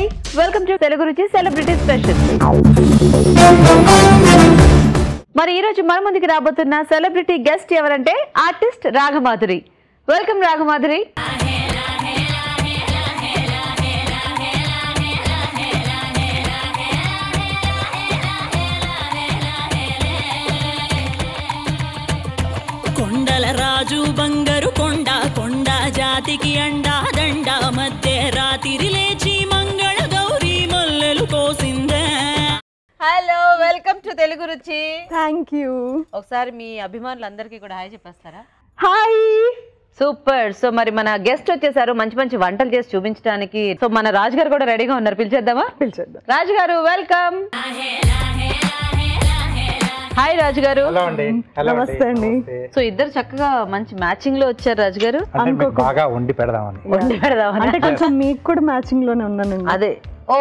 Hi welcome to Telugu రుచి celebrity special. మరి ఈ రోజు మన ముందుకి రాబోతున్న సెలబ్రిటీ గెస్ట్ ఎవరంటే ఆర్టిస్ట్ రాగమాధురి. వెల్కమ్ రాగమాధురి. కొండల రాజు బంగారు కొండ కొండ జాతికి అండా దండ మధ్య రాత్రి లేచి మంగళ గౌరీ మల్లెలు కోసిందే. హలో వెల్కమ్ టు తెలుగు రుచి. Thank you. ఒకసారి మీ అభిమానులందరికీ కూడా హాయ్ చెప్పేస్తారా? హాయ్. సూపర్. సో మరి మన గెస్ట్ వచ్చేసారు మంచి మంచి వంటలు చేసి చూపించడానికి. సో మన రాజు గారు కూడా రెడీగా ఉన్నారు, పిలిచేద్దామా? పిలిచేద్దాం. రాజు గారు వెల్కమ్. హాయ్ రాజు గారు. నమస్తే అండి. సో ఇద్దరు చక్కగా మంచి మ్యాచింగ్ లో వచ్చారు రాజు గారు. బాగా వండి పెడదామని. అంటే కొంచెం మీకు కూడా మ్యాచింగ్ లోనే ఉన్నానండి. అదే. ఓ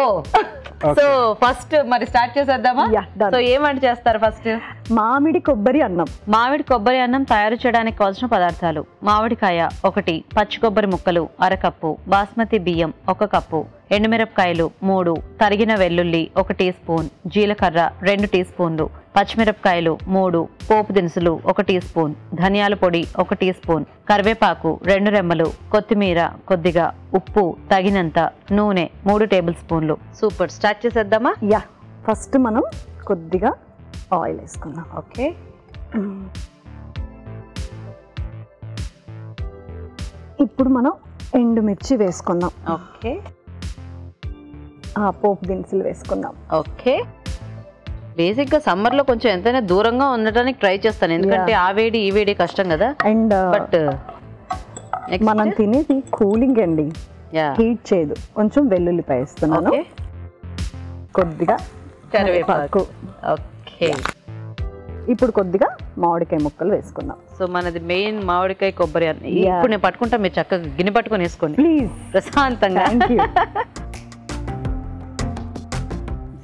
సో ఫస్ట్ మరి స్టార్ట్ చేసేద్దామా? సో ఏం వంట చేస్తారు ఫస్ట్? మామిడి కొబ్బరి అన్నం. మామిడి కొబ్బరి అన్నం తయారు చేయడానికి కావాల్సిన పదార్థాలు: మామిడికాయ 1, పచ్చి కొబ్బరి ముక్కలు 1/2 కప్పు, బాస్మతి బియ్యం 1 కప్పు, ఎండుమిరపకాయలు 3, తరిగిన వెల్లుల్లి 1 టీ స్పూన్, జీలకర్ర 2 టీ స్పూన్లు, పచ్చిమిరపకాయలు 3, పోపు దినుసులు 1 టీ స్పూన్, ధనియాల పొడి 1 టీ స్పూన్, కరివేపాకు 2 రెమ్మలు, కొత్తిమీర కొద్దిగా, ఉప్పు తగినంత, నూనె 3 టేబుల్ స్పూన్లు. సూపర్. స్టార్ట్ చేసేద్దామా? యా. ఫస్ట్ మనం కొద్దిగా ఆయిల్ వేసుకుందాం. ఓకే. ఇప్పుడు మనం ఎండుమిర్చి వేసుకుందాం. ఓకే. పోపు దినుసులు వేసుకుందాం. ఓకే. బేసిక్ గా సమ్మర్ లో కొంచెం ఎంతైనా దూరంగా ఉండడానికి ట్రై చేస్తాను, ఎందుకంటే ఆ వేడి ఈ వేడి కష్టం కదా. అండ్ బట్ మనం తినేది కూలింగ్ అండి, హీట్ చేయదు. కొంచెం వెల్లుల్లిపాయ వేస్తున్నాను, కొద్దిగా కరివేపాకు. ఓకే. ఇప్పుడు కొద్దిగా మామిడికాయ ముక్కలు వేసుకుందాం. సో మనది మెయిన్ మామిడికాయ కొబ్బరి అన్నం. ఇప్పుడు నేను పట్టుకుంటా, మీరు చక్కగా గిన్నె పట్టుకొని వేసుకోండి ప్లీజ్, ప్రశాంతంగా.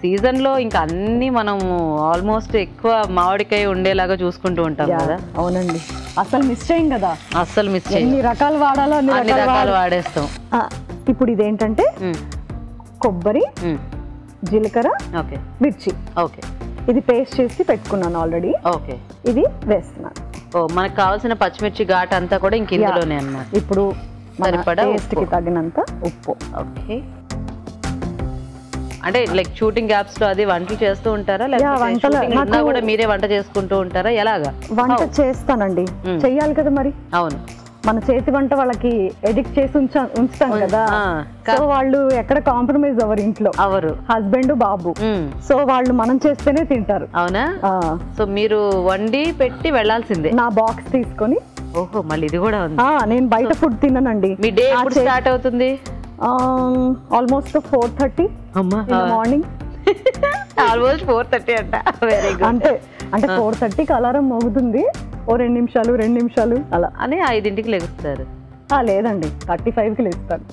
సీజన్ లో ఇంకా అన్ని మనం ఆల్మోస్ట్ ఎక్కువ మామిడికాయ ఉండేలాగా చూసుకుంటూ ఉంటాం కదా. అవునండి, అసలు మిస్ చేయం కదా. అస్సలు మిస్ చేయం. ఎన్ని రకాలు వాడాలో అన్ని రకాలు వాడేస్తాం. ఇప్పుడు ఇదేంటంటే కొబ్బరి, జీలకర్ర, ఓకే, మిర్చి. ఓకే. ఇది పేస్ట్ చేసి పెట్టుకున్నాను ఆల్రెడీ. ఓకే. ఇది వేస్తున్నాను. ఓ మనకు కావాల్సిన పచ్చిమిర్చి ఘాట్ అంతా కూడా ఇంక ఇందులోనే అన్నమాట. ఇప్పుడు సరిపడా టేస్ట్ కి తగినంత ఉప్పు. ఓకే. అంటే లైక్ షూటింగ్ గ్యాప్స్ లో అది వంటలు చేస్తూ ఉంటారా, లేకపోతే కూడా మీరే వంట చేసుకుంటూ ఉంటారా, ఎలాగా? వంట చేస్తానండి, చెయ్యాలి కదా మరి. అవును, మన చేతి వంట వాళ్ళకి ఎడిక్ట్ చేసి ఉంచుతాం కదా. సో వాళ్ళు ఎక్కడ కాంప్రమైజ్ అవ్వరు ఇంట్లో, అవరు హస్బెండ్ బాబు. సో వాళ్ళు మనం చేస్తేనే తింటారు. అవునా? సో మీరు వండి పెట్టి వెళ్లాల్సిందే. నా బాక్స్ తీసుకొని. ఓహో, మళ్ళీ ఇది కూడా ఉంది. నేను బయట ఫుడ్ తిననండి. మీ డే ఎప్పుడు స్టార్ట్ అవుతుంది? Almost 4:30 morning. ఆల్మోస్ట్ 4:30 అంట. Very good. అంటే 4:30కి అలారం మోగుతుంది, ఓ 2 నిమిషాలు అలా అని 5ంటికి లెగుస్తారు. లేదండి, 35కి లేస్తాను.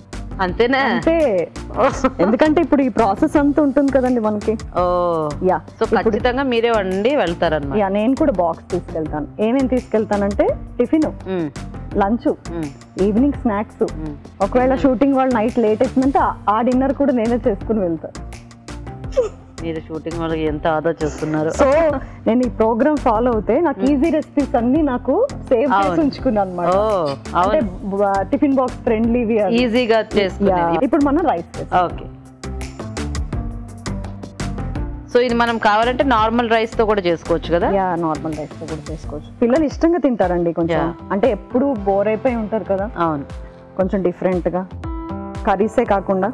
అంతేనా? అంతే. ఎందుకంటే ఇప్పుడు ఈ ప్రాసెస్ అంతా ఉంటుంది కదండి మనకి. యా. సో ఖచ్చితంగా మీరే వండి వెళ్తారన్నమాట. యా, నేను కూడా బాక్స్ తీసుకెళ్తాను. ఏమేమి తీసుకెళ్తానంటే టిఫిన్, లంచ్, ఈవినింగ్ స్నాక్స్. ఒకవేళ షూటింగ్ వాళ్ళు నైట్ లేట్ అవుతుందంటే ఆ డిన్నర్ కూడా నేనే చేసుకుని వెళ్తాను. మీరు షూటింగ్ వాళ్ళకి ఎంత ఆదా చేస్తున్నారు. సో నేను ఈ ప్రోగ్రామ్ ఫాలో అవుతే నాకు ఈజీ రెసిపీస్ అన్ని నాకు సేవ్ చేసి ఉంచుకున్నాను అనమాట. అంటే టిఫిన్ బాక్స్ ఫ్రెండ్లీవి, ఈజీగా చేసుకునేవి. ఇప్పుడు మనం రైస్. ఓకే. సో ఇది మనం కావాలంటే నార్మల్ రైస్ తో కూడా చేసుకోవచ్చు కదా? యా, నార్మల్ రైస్ తో కూడా చేసుకోవచ్చు. పిల్లలు ఇష్టంగా తింటారండి కొంచెం. అంటే ఎప్పుడు బోర్ అయిపోయి ఉంటారు కదా. అవును, కొంచెం డిఫరెంట్ గా. కర్రీసే కాకుండా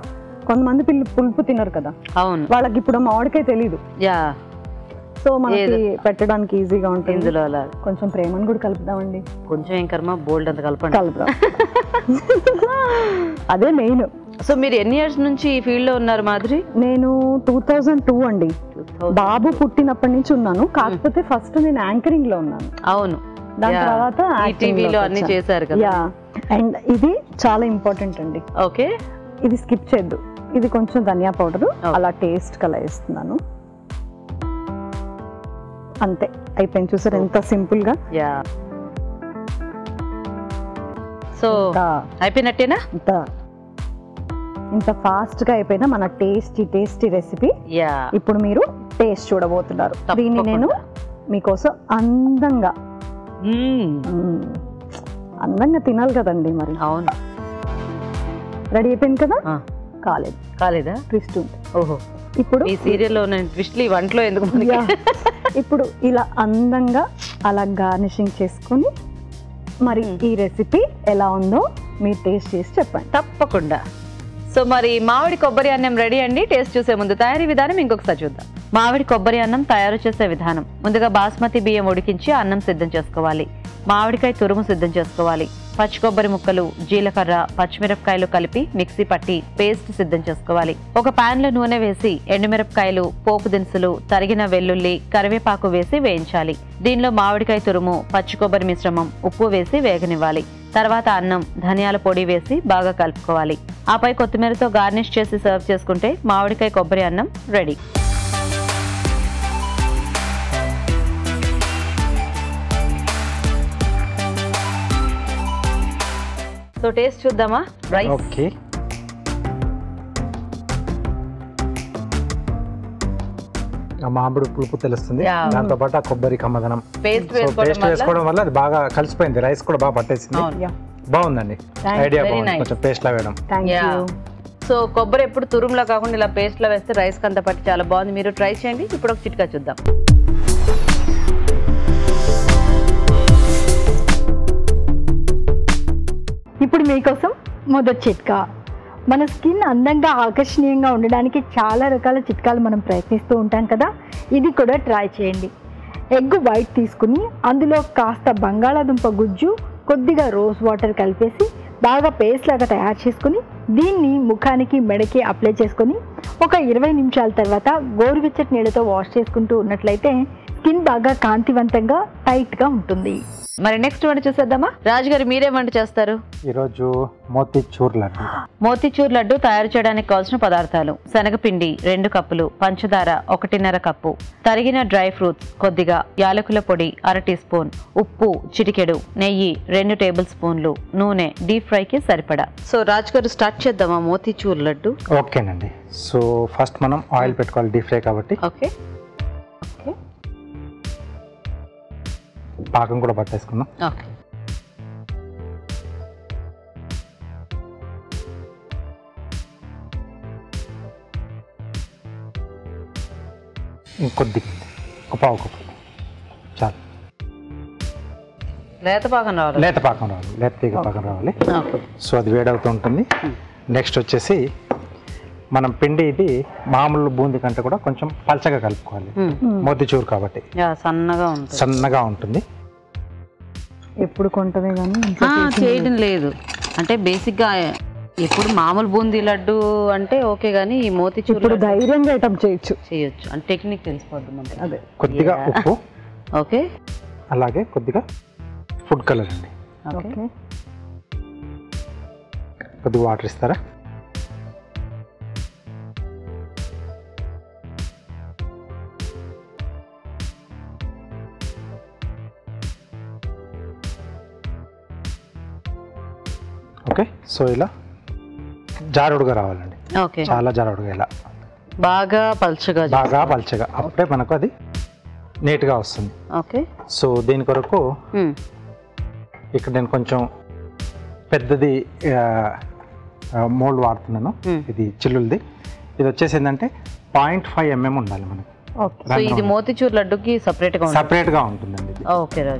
కొంతమంది పిల్లలు పులుపు తినరు కదా. అవును, వాళ్ళకి ఇప్పుడు మామిడికాయ తెలీదు. యా. సో మనకి పెట్టడానికి ఈజీగా ఉంటుంది. ఇందులో అలా కొంచెం ప్రేమను కూడా కలుపుదామండి. కొంచెం ఏం కర్మ, బోల్డ్ అంత కలుపుదాం. అదే మెయిన్. సో మీరు ఎన్ని ఇయర్స్ నుంచి ఈ ఫీల్డ్ లో ఉన్నారు మాధురి? నేను 2002 అండి. బాబు పుట్టినప్పటి నుంచి ఉన్నాను. కాకపోతే ఫస్ట్ నేను యాంకరింగ్ లో ఉన్నాను. అవును, దాని తర్వాత టీవీలో అన్ని చేశారు కదా. యా. అండ్ ఇది చాలా ఇంపార్టెంట్ అండి. ఓకే. ఇది స్కిప్ చేయద్దు. ఇది కొంచెం ధనియా పౌడర్ అలా టేస్ట్ కలా వేస్తున్నాను. అంతే, అయిపోయింది. చూసారు ఎంత సింపుల్ గా. యా. సో అయిపోయినట్టేనా? ఇంత ఫాస్ట్గా అయిపోయిన మన టేస్టీ రెసిపీ యా ఇప్పుడు మీరు టేస్ట్ చూడబోతున్నారు. దీన్ని నేను మీకోసం అందంగా అందంగా తినాలి కదండి మరి. అవును. రెడీ అయిపోయింది కదా? కాలేదా? ట్విస్ట్ ఉంది. ఓహో, ఇప్పుడు ఈ సీరియల్లో ట్విస్ట్లు ఈ వంటలో ఎందుకు మనకి? ఇప్పుడు ఇలా అందంగా అలా గార్నిషింగ్ చేసుకుని మరి ఈ రెసిపీ ఎలా ఉందో మీరు టేస్ట్ చేసి చెప్పండి. తప్పకుండా. సో మరి మామిడి కొబ్బరి అన్నం రెడీ అండి. టేస్ట్ చూసే ముందు తయారీ విధానం ఇంకొకసారి చూద్దాం. మామిడి కొబ్బరి అన్నం తయారు చేసే విధానం: ముందుగా బాస్మతి బియ్యం ఉడికించి అన్నం సిద్ధం చేసుకోవాలి. మామిడికాయ తురుము సిద్ధం చేసుకోవాలి. పచ్చి కొబ్బరి ముక్కలు, జీలకర్ర, పచ్చిమిరపకాయలు కలిపి మిక్సీ పట్టి పేస్ట్ సిద్ధం చేసుకోవాలి. ఒక పాన్ లో నూనె వేసి ఎండుమిరపకాయలు, పోపు దినుసులు, తరిగిన వెల్లుల్లి, కరివేపాకు వేసి వేయించాలి. దీనిలో మామిడికాయ తురుము, పచ్చి కొబ్బరి మిశ్రమం, ఉప్పు వేసి వేగనివ్వాలి. తర్వాత అన్నం, ధనియాల పొడి వేసి బాగా కలుపుకోవాలి. ఆపై కొత్తిమీరతో గార్నిష్ చేసి సర్వ్ చేసుకుంటే మామిడికాయ కొబ్బరి అన్నం రెడీ. సో టేస్ట్ చూద్దామా? రైస్. ఓకే, మామిడి పులుపు తెలుస్తుంది, దాంతో పాటు ఆ కొబ్బరి కమ్మదనం. పేస్ట్ వేసుకోవడం వల్ల అది బాగా కలిసిపోయింది, రైస్ కూడా బాగా పట్టేసింది. బాగుందండి ఐడియా, బాగుంది కొంచెం పేస్ట్ లా వేయడం. సో కొబ్బరి ఎప్పుడు తురుములా కాకుండా ఇలా పేస్ట్ లో వేస్తే రైస్ కంత పట్టి చాలా బాగుంది. మీరు ట్రై చేయండి. ఇప్పుడు ఒక చిట్కా చూద్దాం. ఇప్పుడు మీకోసం మొదటి చిట్కా. మన స్కిన్ అందంగా ఆకర్షణీయంగా ఉండడానికి చాలా రకాల చిట్కాలు మనం ప్రయత్నిస్తూ ఉంటాం కదా, ఇది కూడా ట్రై చేయండి. ఎగ్ వైట్ తీసుకుని అందులో కాస్త బంగాళాదుంప గుజ్జు, కొద్దిగా రోజ్ వాటర్ కలిపేసి బాగా పేస్ట్ లాగా తయారు చేసుకుని దీన్ని ముఖానికి, మెడకి అప్లై చేసుకొని ఒక 20 నిమిషాల తర్వాత గోరువెచ్చటి నీళ్ళతో వాష్ చేసుకుంటూ ఉన్నట్లయితే స్కిన్ బాగా కాంతివంతంగా టైట్గా ఉంటుంది. మరి నెక్స్ట్ వంట చూసేద్దామా? రాజుగారు మీరేం వంట చేస్తారు? ఈరోజు మోతీచూర్ లడ్డు. మోతీచూర్ లడ్డు తయారు చేయడానికి కావాల్సిన పదార్థాలు: శనగపిండి 2 కప్పులు, పంచదార 1.5 కప్పు, తరిగిన డ్రై ఫ్రూట్స్ కొద్దిగా, యాలకుల పొడి 1/2 టీ స్పూన్, ఉప్పు చిటికెడు, నెయ్యి 2 టేబుల్ స్పూన్లు, నూనె డీప్ ఫ్రైకి సరిపడా. సో రాజుగారు స్టార్ట్ చేద్దామా మోతీచూర్ లడ్డు? ఓకేనండి. సో ఫస్ట్ మనం ఆయిల్ పెట్టుకోవాలి, డీప్ ఫ్రై కాబట్టి. ఓకే, పాకం కూడా పట్టేసుకున్నాం. ఓకే. ఇంకొద్ది, ఒక పావు కప్పు చాలు. లేత పాకం రావాలి. లేత పాకం రావాలి, లేత తీగ పాకం రావాలి. ఓకే. సో అది వేడవుతూ ఉంటుంది. నెక్స్ట్ వచ్చేసి మనం పిండి ఇది మామూలు బూందీ కంటే కూడా కొంచెం పల్చగా కలుపుకోవాలి, మోతీచూర్ కాబట్టి సన్నగా ఉంటుంది. ఎప్పుడు కొంటమే కానీ చేయడం లేదు అంటే బేసిక్గా ఇప్పుడు మామూలు బూందీ లడ్డు అంటే ఓకే, కానీ ఈ మోతీచూర్ ఇప్పుడు ధైర్యంగా ఐటమ్ చేయొచ్చు అంటే టెక్నిక్ తెలిసిపోద్ది మనకి. అదే కొద్దిగా ఉప్పు, ఓకే, అలాగే కొద్దిగా ఫుడ్ కలర్ అండి. ఓకే, కొద్దిగా వాటర్ ఇస్తారా? ఓకే. సో ఇలా జారుడుగా రావాలండి. ఓకే, చాలా జారుడుగా, ఇలా బాగా పల్చగా అప్పుడే మనకు అది నీట్గా వస్తుంది. ఓకే. సో దీని కొరకు ఇక్కడ నేను కొంచెం పెద్దది మోల్డ్ వాడుతున్నాను. ఇది చిల్లులది. ఇది వచ్చేసి ఏంటంటే 0.5 mm ఉండాలి మనకి. ఇది మోతీచూర్ లడ్డుకి సపరేట్ గా ఉంటుందండి.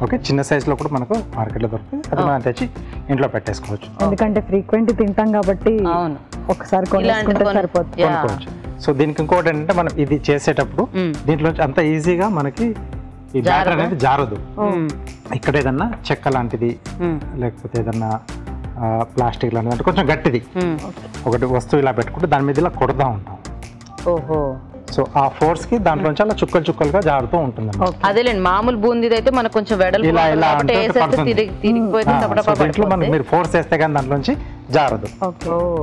ఓకే, చిన్న సైజ్ లో కూడా మనకు మార్కెట్ లో దొరుకుతుంది. అది మనం తెచ్చి ఇంట్లో పెట్టేసుకోవచ్చు. ఎందుకంటే ఫ్రీక్వెంట్ తింటాం కాబట్టి ఒకసారి కొనుక్కోవచ్చు. సో దీనికి ఇంకోటి ఏంటంటే మనం ఇది చేసేటప్పుడు దీంట్లో అంత ఈజీగా మనకి ఈ బ్యాటర్ అనేది జారదు. ఇక్కడ ఏదన్నా చెక్క లాంటిది లేకపోతే ఏదన్నా ప్లాస్టిక్ లాంటిది అంటే కొంచెం గట్టిది ఒకటి వస్తువు ఇలా పెట్టుకుంటే దాని మీద ఇలా కొడతా ఉంటాం. ఓహో. సో ఆ ఫోర్స్ కి దాంట్లోంచి అలా చుక్కలుగా జారుతూ ఉంటుంది. అదేలేండి, మామూలు బూందీ అయితే మనకు కొంచెం వెడల్పు దీంట్లో మనకి మీరు ఫోర్స్ వేస్తే కానీ దాంట్లోంచి జారదు.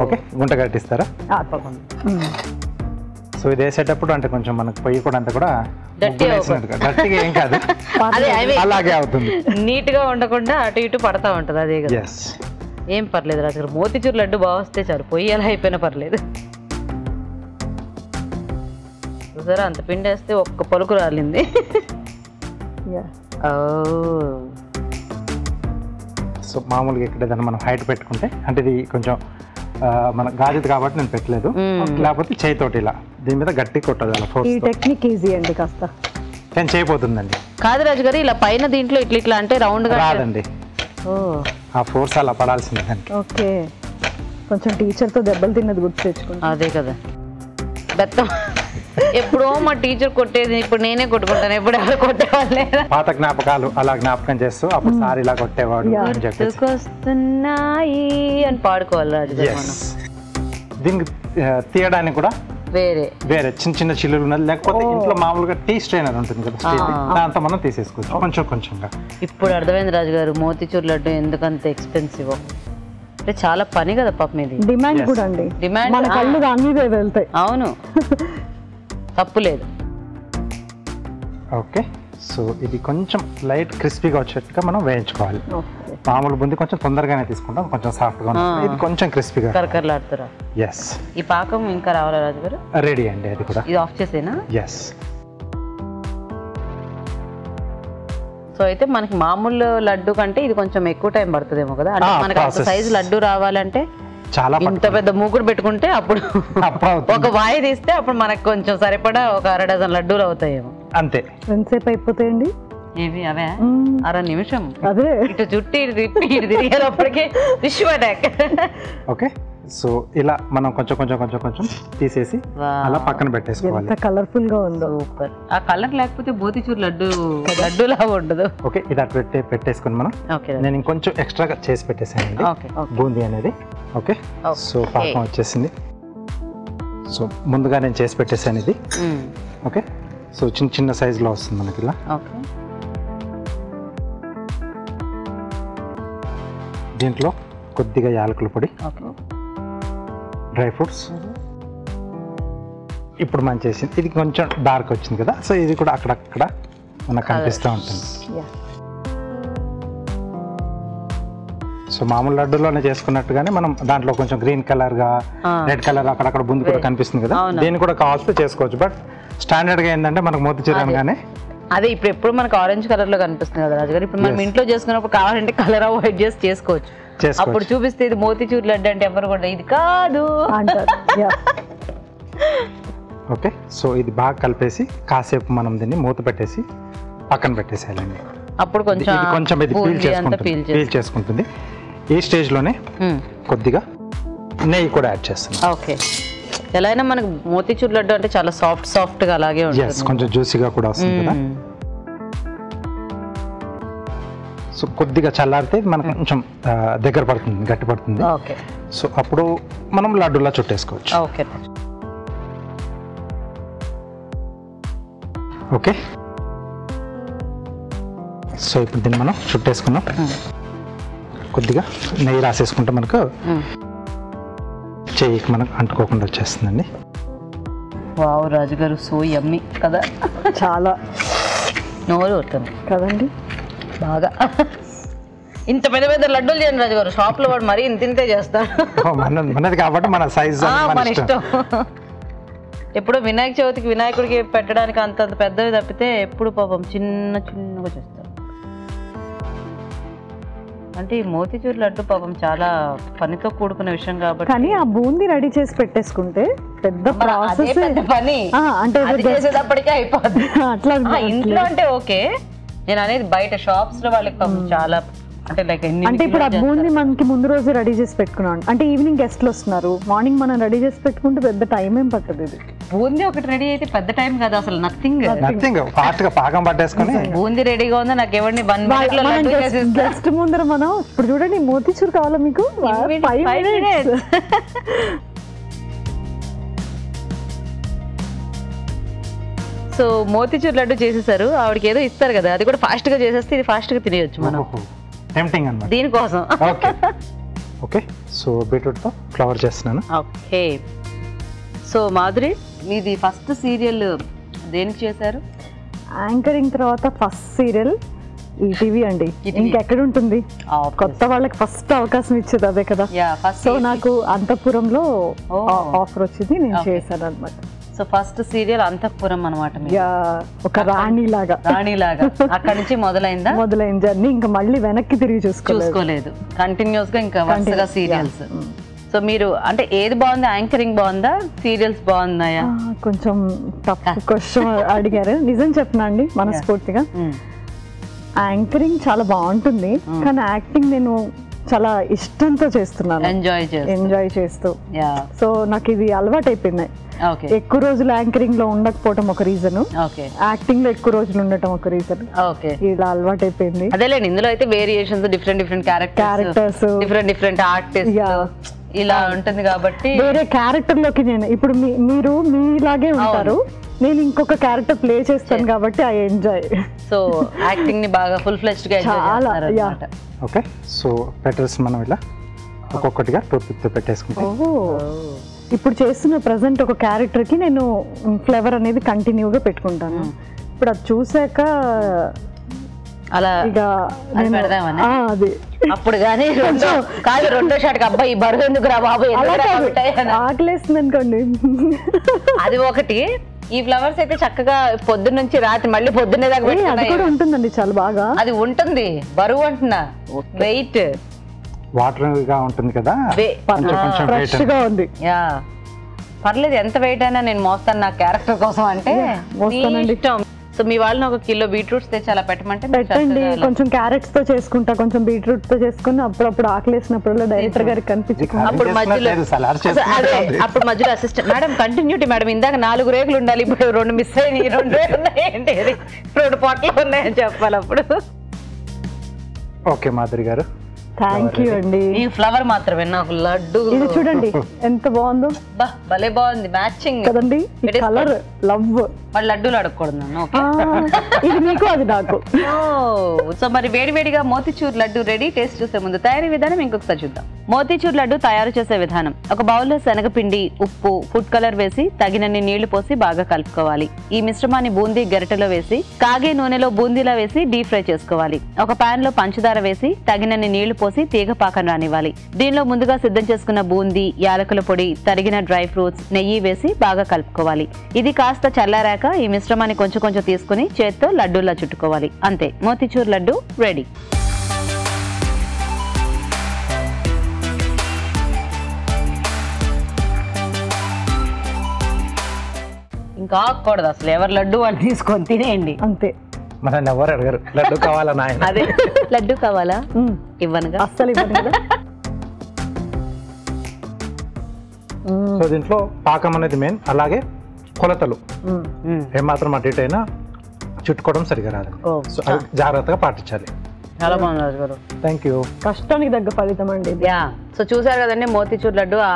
ఓకే, గుంట కట్టిస్తారా? సో ఇది వేసేటప్పుడు అంటే కొంచెం మనకు పొయ్యి కూడా అంతా కూడా గట్టిగా ఏం కాదు, అలాగే అవుతుంది. నీట్ గా ఉండకుండా అటు ఇటు పడతా ఉంటది. అదే కదా. ఏం పర్లేదు రాజుగారు, మోతిచూర్ లడ్డు బాగా వస్తే చాలు, పొయ్యి ఎలా అయిపోయినా పర్లేదు. చూసారా అంత పిండి వేస్తే ఒక్క పలుకు రాలింది. సో మామూలుగా ఇక్కడ ఏదైనా మనం హైట్ పెట్టుకుంటే, అంటే ఇది కొంచెం మన గాజుది కాబట్టి నేను పెట్టలేదు, లేకపోతే చేయితోటి ఇలా దీని మీద గట్టి కొట్టదు అలా ఫోర్స్. ఈ టెక్నిక్ ఈజీ అండి, కాస్త నేను చేయబోతుందండి. కాదు రాజుగారు, ఇలా పైన దీంట్లో ఇట్లా ఇట్లా అంటే రౌండ్ గా రాదండి, ఆ ఫోర్స్ అలా పడాల్సిందే దానికి. ఓకే, కొంచెం టీచర్తో దెబ్బలు తిన్నది గుర్తు తెచ్చుకుంటా. అదే కదా బెత్తం, ఎప్పుడో మా టీచర్ కొట్టేది, ఇప్పుడు నేనే కొట్టుకుంటాను, ఎప్పుడు ఎవరు కొట్టేవాళ్ళే. పాత జ్ఞాపకాలు అలా జ్ఞాపకం చేస్తూ అప్పుడు సార్ ఇలా కొట్టేవాడు అని చెప్పేసి వస్తున్నాయి అని పాడుకోవాలి రాజుగారు మనం. దీనికి తీయడానికి కూడా వేరే చిన్న చిన్న చిల్లులు ఉన్నది, లేకపోతే ఇంట్లో మామూలుగా టీ స్ట్రైనర్ ఉంటుంది కదా స్టీల్, దాంతో మనం తీసేసుకోవచ్చు కొంచెం కొంచెంగా. ఇప్పుడు అర్థమైంది రాజుగారు మోతిచూర్ లడ్డు ఎందుకంత ఎక్స్పెన్సివ్. అంటే చాలా పని కదా పాపం ఇది. డిమాండ్ కూడా అండి, డిమాండ్ మన కళ్ళు దాని మీదే వెళ్తాయి. అవును, తప్పు లేదు. ఓకే, సో ఇది కొంచెం లైట్ క్రిస్పీగా వచ్చేట్టుగా మనం వేయించుకోవాలి. మామూలు బుంది కొంచెం తొందరగానే తీసుకుంటాం, కొంచెం సాఫ్ట్గా ఉంటుంది, ఇది కొంచెం క్రిస్పీగా కరకరలాడుతారా. ఎస్, ఈ పాకం ఇంకా రావాలా రాజుగారు? రెడీ అండి అది కూడా. ఇది ఆఫ్ చేసేనా? ఎస్. సో అయితే మనకి మామూలు లడ్డు కంటే ఇది కొంచెం ఎక్కువ టైం పడుతుందేమో కదా, అంటే మనకి అంత సైజు లడ్డు రావాలంటే చాలా ఇంత పెద్ద మూకుడు పెట్టుకుంటే అప్పుడు ఒక వాయి తీస్తే అప్పుడు మనకు కొంచెం సరిపడా ఒక 1/2 డజన్ లడ్డూలు అవుతాయేమో. అంతే. ఎంతసేపు అయిపోతాయండి? ఏవి అవే 1/2 నిమిషం. అదే ఇటు చుట్టి ఇటు తిప్పి ఇటు తిరిగేటప్పటికి విష్ అటాక్. ఓకే, సో ఇలా మనం కొంచెం కొంచెం కొంచెం కొంచెం తీసేసి అలా పక్కన పెట్టేసుకోవాలి. ఎంత కలర్ఫుల్ గా ఉందో. సూపర్. ఆ కలర్ లేకపోతే మోతిచూర్ లడ్డూలా ఉండదు. ఓకే, ఇది అటు పెట్టేసుకుని మనం, నేను ఇంకొంచెం ఎక్స్ట్రాగా చేసి పెట్టేసానండి బూందీ అనేది. ఓకే, సో పాకం వచ్చేసింది. సో ముందుగా నేను చేసి పెట్టేసాను ఇది. ఓకే, సో చిన్న చిన్న సైజులో వస్తుంది మనకి ఇలా. ఓకే, దీంట్లో కొద్దిగా యాలకుల పొడి, డ్రై ఫ్రూట్స్. ఇప్పుడు మనం చేసింది ఇది కొంచెం డార్క్ వచ్చింది కదా, సో ఇది కూడా అక్కడక్కడ మనకు కనిపిస్తూ ఉంటుంది. సో మామూలు లడ్డూలోనే చేసుకున్నట్టుగానే మనం దాంట్లో కొంచెం గ్రీన్ కలర్ గా, రెడ్ కలర్ అక్కడక్కడ బుంది కూడా కనిపిస్తుంది కదా, దీన్ని కూడా కావాల్సి చేసుకోవచ్చు. బట్ స్టాండర్డ్ గా ఏంటంటే మనకు మోతిచూర్ అనగానే అదే ఇప్పుడు మనకు ఆరెంజ్ కలర్ లో కనిపిస్తుంది కదా రాజుగారు. ఇప్పుడు మనం ఇంట్లో చేసుకున్నప్పుడు కావాలంటే కలర్ అవాయిడ్ చేసి చేసుకోవచ్చు. అప్పుడు చూపిస్తే ఇది మోతిచూర్ లడ్డు అంటే ఎవరు కూడా ఇది కాదు అంటారు. ఓకే, సో ఇది బాగా కలిపేసి కాసేపు మనం దీన్ని మూత పెట్టేసి పక్కన పెట్టేసేయాలండి. అప్పుడు కొంచెం ఇది కొంచెం ఇది పీల్ చేసుకుంటుంది. ఈ స్టేజ్ లోనే కొద్దిగా నెయ్యి కూడా యాడ్ చేస్తాను. ఓకే, ఎలా అయినా మనకు మోతిచూర్ లడ్డు అంటే చాలా సాఫ్ట్ గా అలాగే ఉంటుంది, కొంచెం జ్యూసీగా కూడా వస్తుంది కదా. సో కొద్దిగా చల్లారితే మనకు కొంచెం దగ్గర పడుతుంది, గట్టి పడుతుంది. ఓకే, సో అప్పుడు మనం లడ్డూలా చుట్టేసుకోవచ్చు. ఓకే ఓకే, సో ఇప్పుడు దీన్ని మనం చుట్టేసుకున్నాం. కొద్దిగా నెయ్యి రాసేసుకుంటే మనకు చెయ్యికి మనకు అంటుకోకుండా వచ్చేస్తుందండి. వావ్ రాజుగారు, సో యమ్మీ కదా, చాలా నోరు కొడుతుంది కదండి బాగా. ఇంత పెద్ద పెద్ద లడ్డూలు చేయండి రాజుగారు, షాప్ లో వాడు మరీ ఇంతే చేస్తాడు. మనది కాబట్టి మన సైజ్ మన ఇష్టం. ఎప్పుడు వినాయక చవితికి వినాయకుడికి పెట్టడానికి అంత పెద్దవి తప్పితే ఎప్పుడు పాపం చిన్నగా చేస్తారు. అంటే ఈ మోతిచూర్ లడ్డు పాపం చాలా పనితో కూడుకున్న విషయం కాబట్టి, కానీ ఆ బూందీ రెడీ చేసి పెట్టేసుకుంటే పెద్ద ప్రాసెస్ పని, అంటే చేసేటప్పటికే అయిపోద్ది. అట్లా ఇంట్లో అంటే ఓకే, నేను అనేది బయట షాప్స్ లో వాళ్ళకి పాపం చాలా అంటే లైక్ అంటే ఇప్పుడు ఆ బూందీ మనకి ముందు రోజు రెడీ చేసి పెట్టుకున్నాం అంటే ఈవినింగ్ గెస్ట్లు వస్తున్నారు, మార్నింగ్ మనం రెడీ చేసి పెట్టుకుంటే పెద్ద టైం ఏం పట్టదు. ఇది బూందీ ఒకటి రెడీ అయితే పెద్ద టైం కాదు అసలు, నథింగ్. ఫాస్ట్ గా పాకం పట్టేసుకొని బూందీ రెడీగా ఉందా నాకు ఎవరిని గెస్ట్ ముందర మనం ఇప్పుడు చూడండి మోతిచూర్ కావాలా మీకు 5 minutes. సో మోతిచూర్ లడ్డు చేసేసారు, ఆవిడకి ఏదో ఇస్తారు కదా, అది కూడా ఫాస్ట్ గా చేసేస్తే ఇది ఫాస్ట్ గా తినేయచ్చు మనం. టెంప్టింగ్ అన్నమాట దీనికోసం. ఓకే, సో బీట్రూట్ తో ఫ్లవర్ చేస్తున్నాను. ఓకే, సో మాధురి మీది ఫస్ట్ సీరియల్ దేనికి చేశారు? యాంకరింగ్ తర్వాత ఫస్ట్ సీరియల్ ఈటీవీ అండి, ఇంకెక్కడ ఉంటుంది, కొత్త వాళ్ళకి ఫస్ట్ అవకాశం ఇచ్చేది అదే కదా. సో నాకు అంతఃపురంలో ఆఫర్ వచ్చింది, నేను చేశాను అనమాట. సో ఫస్ట్ సీరియల్ అంతఃపురం అనమాట, ఒక రాణిలాగా అక్కడ నుంచి మొదలైన జర్నీ. ఇంకా మళ్ళీ వెనక్కి తిరిగి చూసుకోలేదు, కంటిన్యూస్ గా ఇంకా వరుసగా సీరియల్స్. సో మీరు అంటే ఏది బాగుంది, యాంకరింగ్ బాగుందా, సీరియల్స్ బాగున్నాయా? కొంచెం టఫ్ క్వశ్చన్ అడిగారు. నిజం చెప్పనా అండి మనస్ఫూర్తిగా, యాంకరింగ్ చాలా బాగుంటుంది, కానీ యాక్టింగ్ నేను చాలా ఇష్టంతో చేస్తున్నాను, ఎంజాయ్ చేస్తూ. సో నాకు ఇది అలవాటు అయిపోయింది. ఎక్కువ రోజులు యాంకరింగ్ లో ఉండకపోవడం ఒక రీజన్, యాక్టింగ్ లో ఎక్కువ రోజులు ఉండటం ఒక రీజన్. ఇలా అలవాటు అయిపోయింది. అదేలేండి, ఇందులో అయితే variations, different characters, different artist ఇలా ఉంటుంది కాబట్టి వేరే క్యారెక్టర్ లోకి నేను ఇప్పుడు మీరు మీలాగే ఉంటారు, నేను ఇంకొక క్యారెక్టర్ ప్లే చేస్తాను కాబట్టి ఐ ఎంజాయ్. సో యాక్టింగ్ ని బాగా ఫుల్ ఫ్లెజ్డ్ గా ఎంజాయ్ చేస్తారన్నమాట. ఓకే, సో పెటల్స్ మనం ఇలా ఒక్కొక్కటిగా టూత్ పిక్ తో పెట్టేసుకుంటాం. ఇప్పుడు చేస్తున్న ప్రెసెంట్ ఒక క్యారెక్టర్ కి నేను ఫ్లేవర్ అనేది కంటిన్యూగా పెట్టుకుంటాను. ఇప్పుడు అది చూసాక అలా ఇక అది అప్పుడు కానీ రెండో షాట్ కి అబ్బాయి బరువు ఎందుకు రా బాబు, ఆకలేస్తుంది అనుకోండి. అది ఒకటి. ఈ ఫ్లవర్స్ అయితే చక్కగా పొద్దున్న నుంచి రాత్రి మళ్ళీ పొద్దున్నే దాకా అది కూడా ఉంటుందండి, చాలా బాగా అది ఉంటుంది. బరువు అంటున్నా, వెయిట్ వాటర్ గా ఉంటుంది కదా, ఫ్రెష్ గా ఉంది. పర్లేదు, ఎంత వెయిట్ అయినా నేను మోస్తాను నా క్యారెక్టర్ కోసం అంటే ఇష్టం. సో మీ వాళ్ళని 1 కిలో బీట్రూట్స్ తెచ్చి అలా పెట్టమంటే పెట్టండి. కొంచెం క్యారెట్స్ తో చేసుకుంటా, కొంచెం బీట్రూట్ తో చేసుకుని అప్పుడప్పుడు ఆకలేసినప్పుడు డైరెక్టర్ గారికి కనిపించి అప్పుడు మధ్యలో అసిస్టెంట్ మేడం కంటిన్యూటీ మేడం, ఇందాక 4 రేకులు ఉండాలి, ఇప్పుడు 2 మిస్ అయినాయి, 2 రేకులు ఉన్నాయండి, 2 పొట్లు ఉన్నాయని చెప్పాలి అప్పుడు. ఓకే మాధురి గారు, థ్యాంక్ యూ అండి. ఈ ఫ్లవర్ మాత్రమే నాకు లడ్డు, ఇది చూడండి ఎంత బాగుందో, భలే బాగుంది, మ్యాచింగ్ కదండి. Colour love. వాళ్ళు లడ్డూలు అడగకూడదు, ఇది మీకు అది నాకు. సో మరి వేడివేడిగా మోతీచూర్ లడ్డు రెడీ. టేస్ట్ చూసే ముందు తయారీ విధానం ఇంకొకసారి చూద్దాం. మోతీచూర్ లడ్డు తయారు చేసే విధానం: ఒక బౌల్లో శనగపిండి, ఉప్పు, ఫుడ్ కలర్ వేసి తగినన్ని నీళ్లు పోసి బాగా కలుపుకోవాలి. ఈ మిశ్రమాన్ని బూందీ గరిటెలో వేసి కాగే నూనెలో బూందీలా వేసి డీప్ ఫ్రై చేసుకోవాలి. ఒక పాన్ లో పంచదార వేసి తగినన్ని నీళ్లు పోసి తీగ పాకం రానివ్వాలి. దీనిలో ముందుగా సిద్ధం చేసుకున్న బూందీ, యాలకుల పొడి, తరిగిన డ్రై ఫ్రూట్స్, నెయ్యి వేసి బాగా కలుపుకోవాలి. ఇది కాస్త చల్లారాక ఈ మిశ్రమాన్ని కొంచెం కొంచెం తీసుకుని చేత్తో లడ్డూలా చుట్టుకోవాలి. అంతే, మోతీచూర్ లడ్డు రెడీ. ఇంకా ఆకూడదు అసలు, ఎవరు లడ్డు వాళ్ళు తీసుకొని తినేయండి అంతే. మనల్ని ఎవరు అడగరు లడ్డు కావాలా నాయన. అదే లడ్డు కావాలా ఇవ్వనుగా, అస్సలు ఇవ్వను కదా. సో దీంట్లో పాకం అనేది మెయిన్, అలాగే కొలతలు ఏమాత్రం అటు ఇటు అయినా చుట్టుకోవడం సరిగా రాదు. సో అది జాగ్రత్తగా పాటించాలి. చాలా బాగుంది గారు, థ్యాంక్ యూ. కష్టానికి తగ్గ ఫలితం అండి. సో చూసారు కదండి, మోతీచూర్ లడ్డు ఆ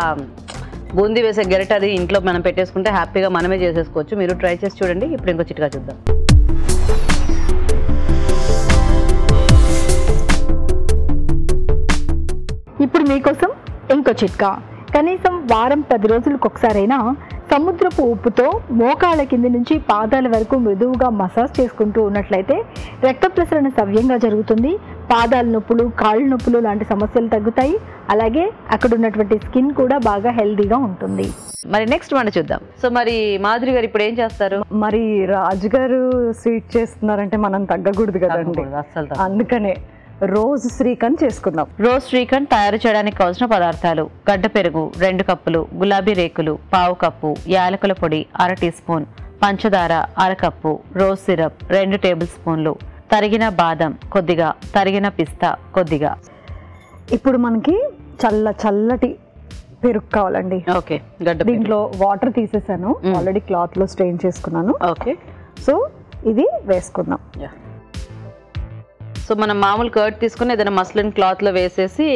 బూందీ వేసే గెరట అది ఇంట్లో మనం పెట్టేసుకుంటే హ్యాపీగా మనమే చేసేసుకోవచ్చు. మీరు ట్రై చేసి చూడండి. ఇప్పుడు ఇంకో చిట్కా చూద్దాం. ఇప్పుడు మీకోసం ఇంకో చిట్కా. కనీసం వారం 10 రోజులకు ఒకసారైనా సముద్రపు ఉప్పుతో మోకాళ్ళ కింది నుంచి పాదాల వరకు మృదువుగా మసాజ్ చేసుకుంటూ ఉన్నట్లయితే రక్త ప్రసరణ సవ్యంగా జరుగుతుంది. పాదాల నొప్పులు, కాళ్ళ నొప్పులు లాంటి సమస్యలు తగ్గుతాయి. అలాగే అక్కడ ఉన్నటువంటి స్కిన్ కూడా బాగా హెల్దీగా ఉంటుంది. మరి నెక్స్ట్ మనం చూద్దాం. సో మరి మాధురి గారు ఇప్పుడు ఏం చేస్తారు? మరి రాజుగారు స్వీట్ చేస్తున్నారంటే మనం తగ్గకూడదు కదండి, అందుకనే రోజ్ శ్రీఖండ్ చేసుకుందాం. రోజ్ శ్రీఖండ్ తయారు చేయడానికి కావాల్సిన పదార్థాలు: గడ్డ పెరుగు 2 కప్పులు, గులాబీ రేకులు 1/2 కప్పు, యాలకుల పొడి 1/2 టీ స్పూన్, పంచదార 1/2 కప్పు, రోజ్ సిరప్ 2 టేబుల్ స్పూన్లు, తరిగిన బాదం కొద్దిగా, తరిగిన పిస్తా కొద్దిగా. ఇప్పుడు మనకి చల్లటి పెరుగు కావాలండి. ఓకే, దీంట్లో వాటర్ తీసేసాను, ఆల్రెడీ క్లాత్ లో స్ట్రెయిన్ చేసుకున్నాను. ఓకే, సో ఇది వేసుకుందాం. సో మనం మామూలు కర్డ్ తీసుకుని ఏదైనా మస్లిన్ క్లాత్ లో వేసేసి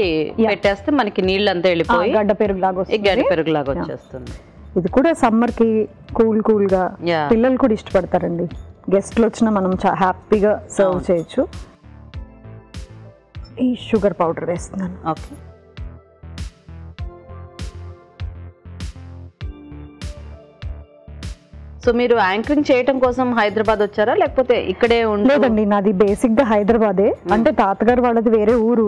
పెట్టేస్తే మనకి నీళ్ళు అంతా వెళ్ళిపోయి గడ్డ పెరుగు లాగా వచ్చేస్తుంది. ఇది కూడా సమ్మర్ కి కూల్ గా పిల్లలు కూడా ఇష్టపడతారండి. గెస్ట్లు వచ్చినా మనం హ్యాపీగా సర్వ్ చేయొచ్చు. ఈ షుగర్ పౌడర్ వేస్తున్నాను. ఓకే, సో మీరు యాంకరింగ్ చేయటం కోసం హైదరాబాద్ వచ్చారా లేకపోతే ఇక్కడే లేదండి, నాది బేసిక్ గా హైదరాబాదే. అంటే తాతగారు వాళ్ళది వేరే ఊరు.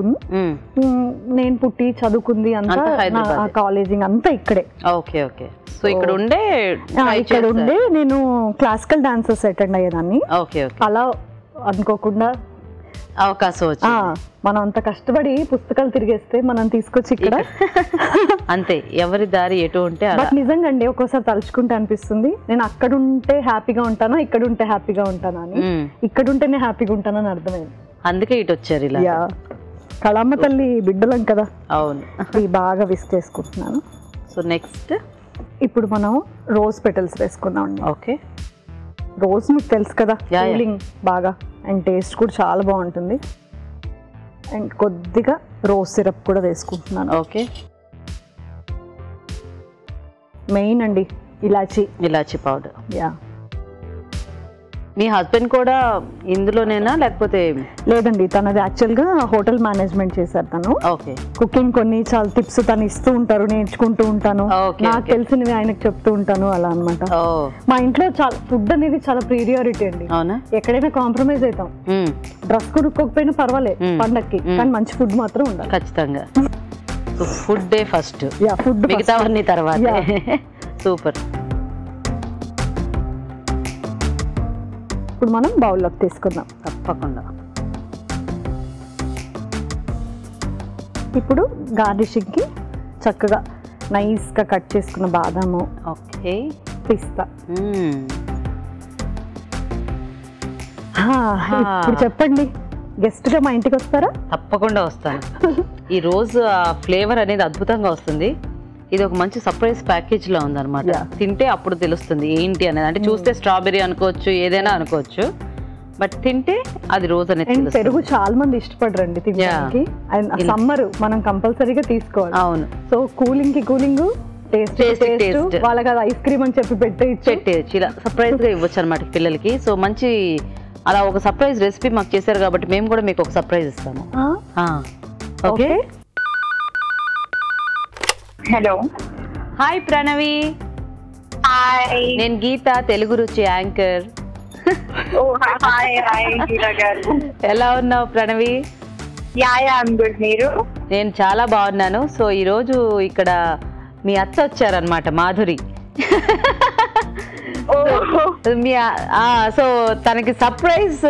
నేను పుట్టి చదువుకుంది అంతా కాలేజింగ్ అంతా ఇక్కడే. Okay okay. సో ఇక్కడ ఉండే నేను క్లాసికల్ డాన్సెస్ అటెండ్ అయ్యేదాన్ని. Okay okay. అలా అనుకోకుండా అవకాశం వచ్చి మనం అంత కష్టపడి పుస్తకాలు తిరిగేస్తే మనం తీసుకొచ్చి ఇక్కడ అంతే, ఎవరి దారి ఎటు ఉంటే. బట్ నిజంగా అండి ఒక్కోసారి తలుచుకుంటే అనిపిస్తుంది నేను అక్కడ ఉంటే హ్యాపీగా ఉంటానా ఇక్కడ ఉంటే హ్యాపీగా ఉంటానా అని. ఇక్కడ ఉంటేనే హ్యాపీగా ఉంటానని అర్థమైంది. అందుకే ఇటు వచ్చారు ఇలా. కళామ్మ తల్లి బిడ్డలం కదా. అవును. బాగా విస్ చేసుకుంటున్నాను. సో నెక్స్ట్ ఇప్పుడు మనం రోజ్ పెటల్స్ వేసుకున్నాం. ఓకే. రోజ్ మీకు తెలుసు కదా, కూలింగ్ బాగా అండ్ టేస్ట్ కూడా చాలా బాగుంటుంది. అండ్ కొద్దిగా రోజ్ సిరప్ కూడా వేసుకుంటున్నాను. ఓకే. మెయిన్ అండి ఇలాచీ పౌడర్. మీ హస్బెండ్ కూడా ఇందులోనేనా లేకపోతే? లేదండి, తనది యాక్చువల్ గా హోటల్ మేనేజ్మెంట్ చేశారు తను. ఓకే. కుకింగ్ కొన్ని చాలా టిప్స్ తను ఇస్తూ ఉంటారు, నేర్చుకుంటూ ఉంటాను, నాకు తెలిసినవి ఆయనకు చెప్తూ ఉంటాను అలా అన్నమాట. మా ఇంట్లో చాలా ఫుడ్ అనేది చాలా ప్రియారిటీ అండి. అవునా? ఎక్కడైనా కాంప్రమైజ్ అవుతాం. డ్రెస్ కొనుక్కోకపోయినా పర్వాలేదు పండక్కి, కానీ మంచి ఫుడ్ మాత్రం ఉండాలి ఖచ్చితంగా. ఫుడ్ డే ఫస్ట్, ఫుడ్ మిగతావన్నీ తర్వాత. సూపర్. ఇప్పుడు మనం బౌల్లోకి తీసుకుందాం. తప్పకుండా. ఇప్పుడు గార్నిషింగ్ కి చక్కగా నైస్ గా కట్ చేసుకున్న బాదాము, ఓకే, పిస్తా. ఇప్పుడు చెప్పండి, గెస్ట్ గా మా ఇంటికి వస్తారా? తప్పకుండా వస్తాను. ఈ రోజు ఆ ఫ్లేవర్ అనేది అద్భుతంగా వస్తుంది. ఇది ఒక మంచి సర్ప్రైజ్ ప్యాకేజ్ లో ఉందన్నమాట. తింటే అప్పుడు తెలుస్తుంది ఏంటి అనేది. అంటే చూస్తే స్ట్రాబెరీ అనుకోవచ్చు, ఏదైనా అనుకోవచ్చు, బట్ తింటే అది రోజ్ అనేది. పెరుగు చాలా మంది ఇష్టపడరండి తినడానికి. సమ్మర్ మనం కంపల్సరీగా తీసుకోవాలి. అవును. సో కూలింగ్ కి కూలింగ్, టేస్ట్ వాళ్ళకి అది ఐస్ క్రీమ్ అని చెప్పి పెట్టేయచ్చు. ఇలా సర్ప్రైజ్ గా ఇవ్వచ్చు అనమాట పిల్లలకి. సో మంచి అలా ఒక సర్ప్రైజ్ రెసిపీ మాకు చేశారు కాబట్టి మేము కూడా మీకు ఒక సర్ప్రైజ్ ఇస్తాము. Okay. Hello. Hi Pranavi. Hi, నేను గీత, తెలుగు రుచి యాంకర్. ఎలా ఉన్నావు ప్రణవి? నేను చాలా బాగున్నాను. సో ఈరోజు ఇక్కడ మీ అత్త వచ్చారనమాట, మాధురి. సో తనకి సర్ప్రైజ్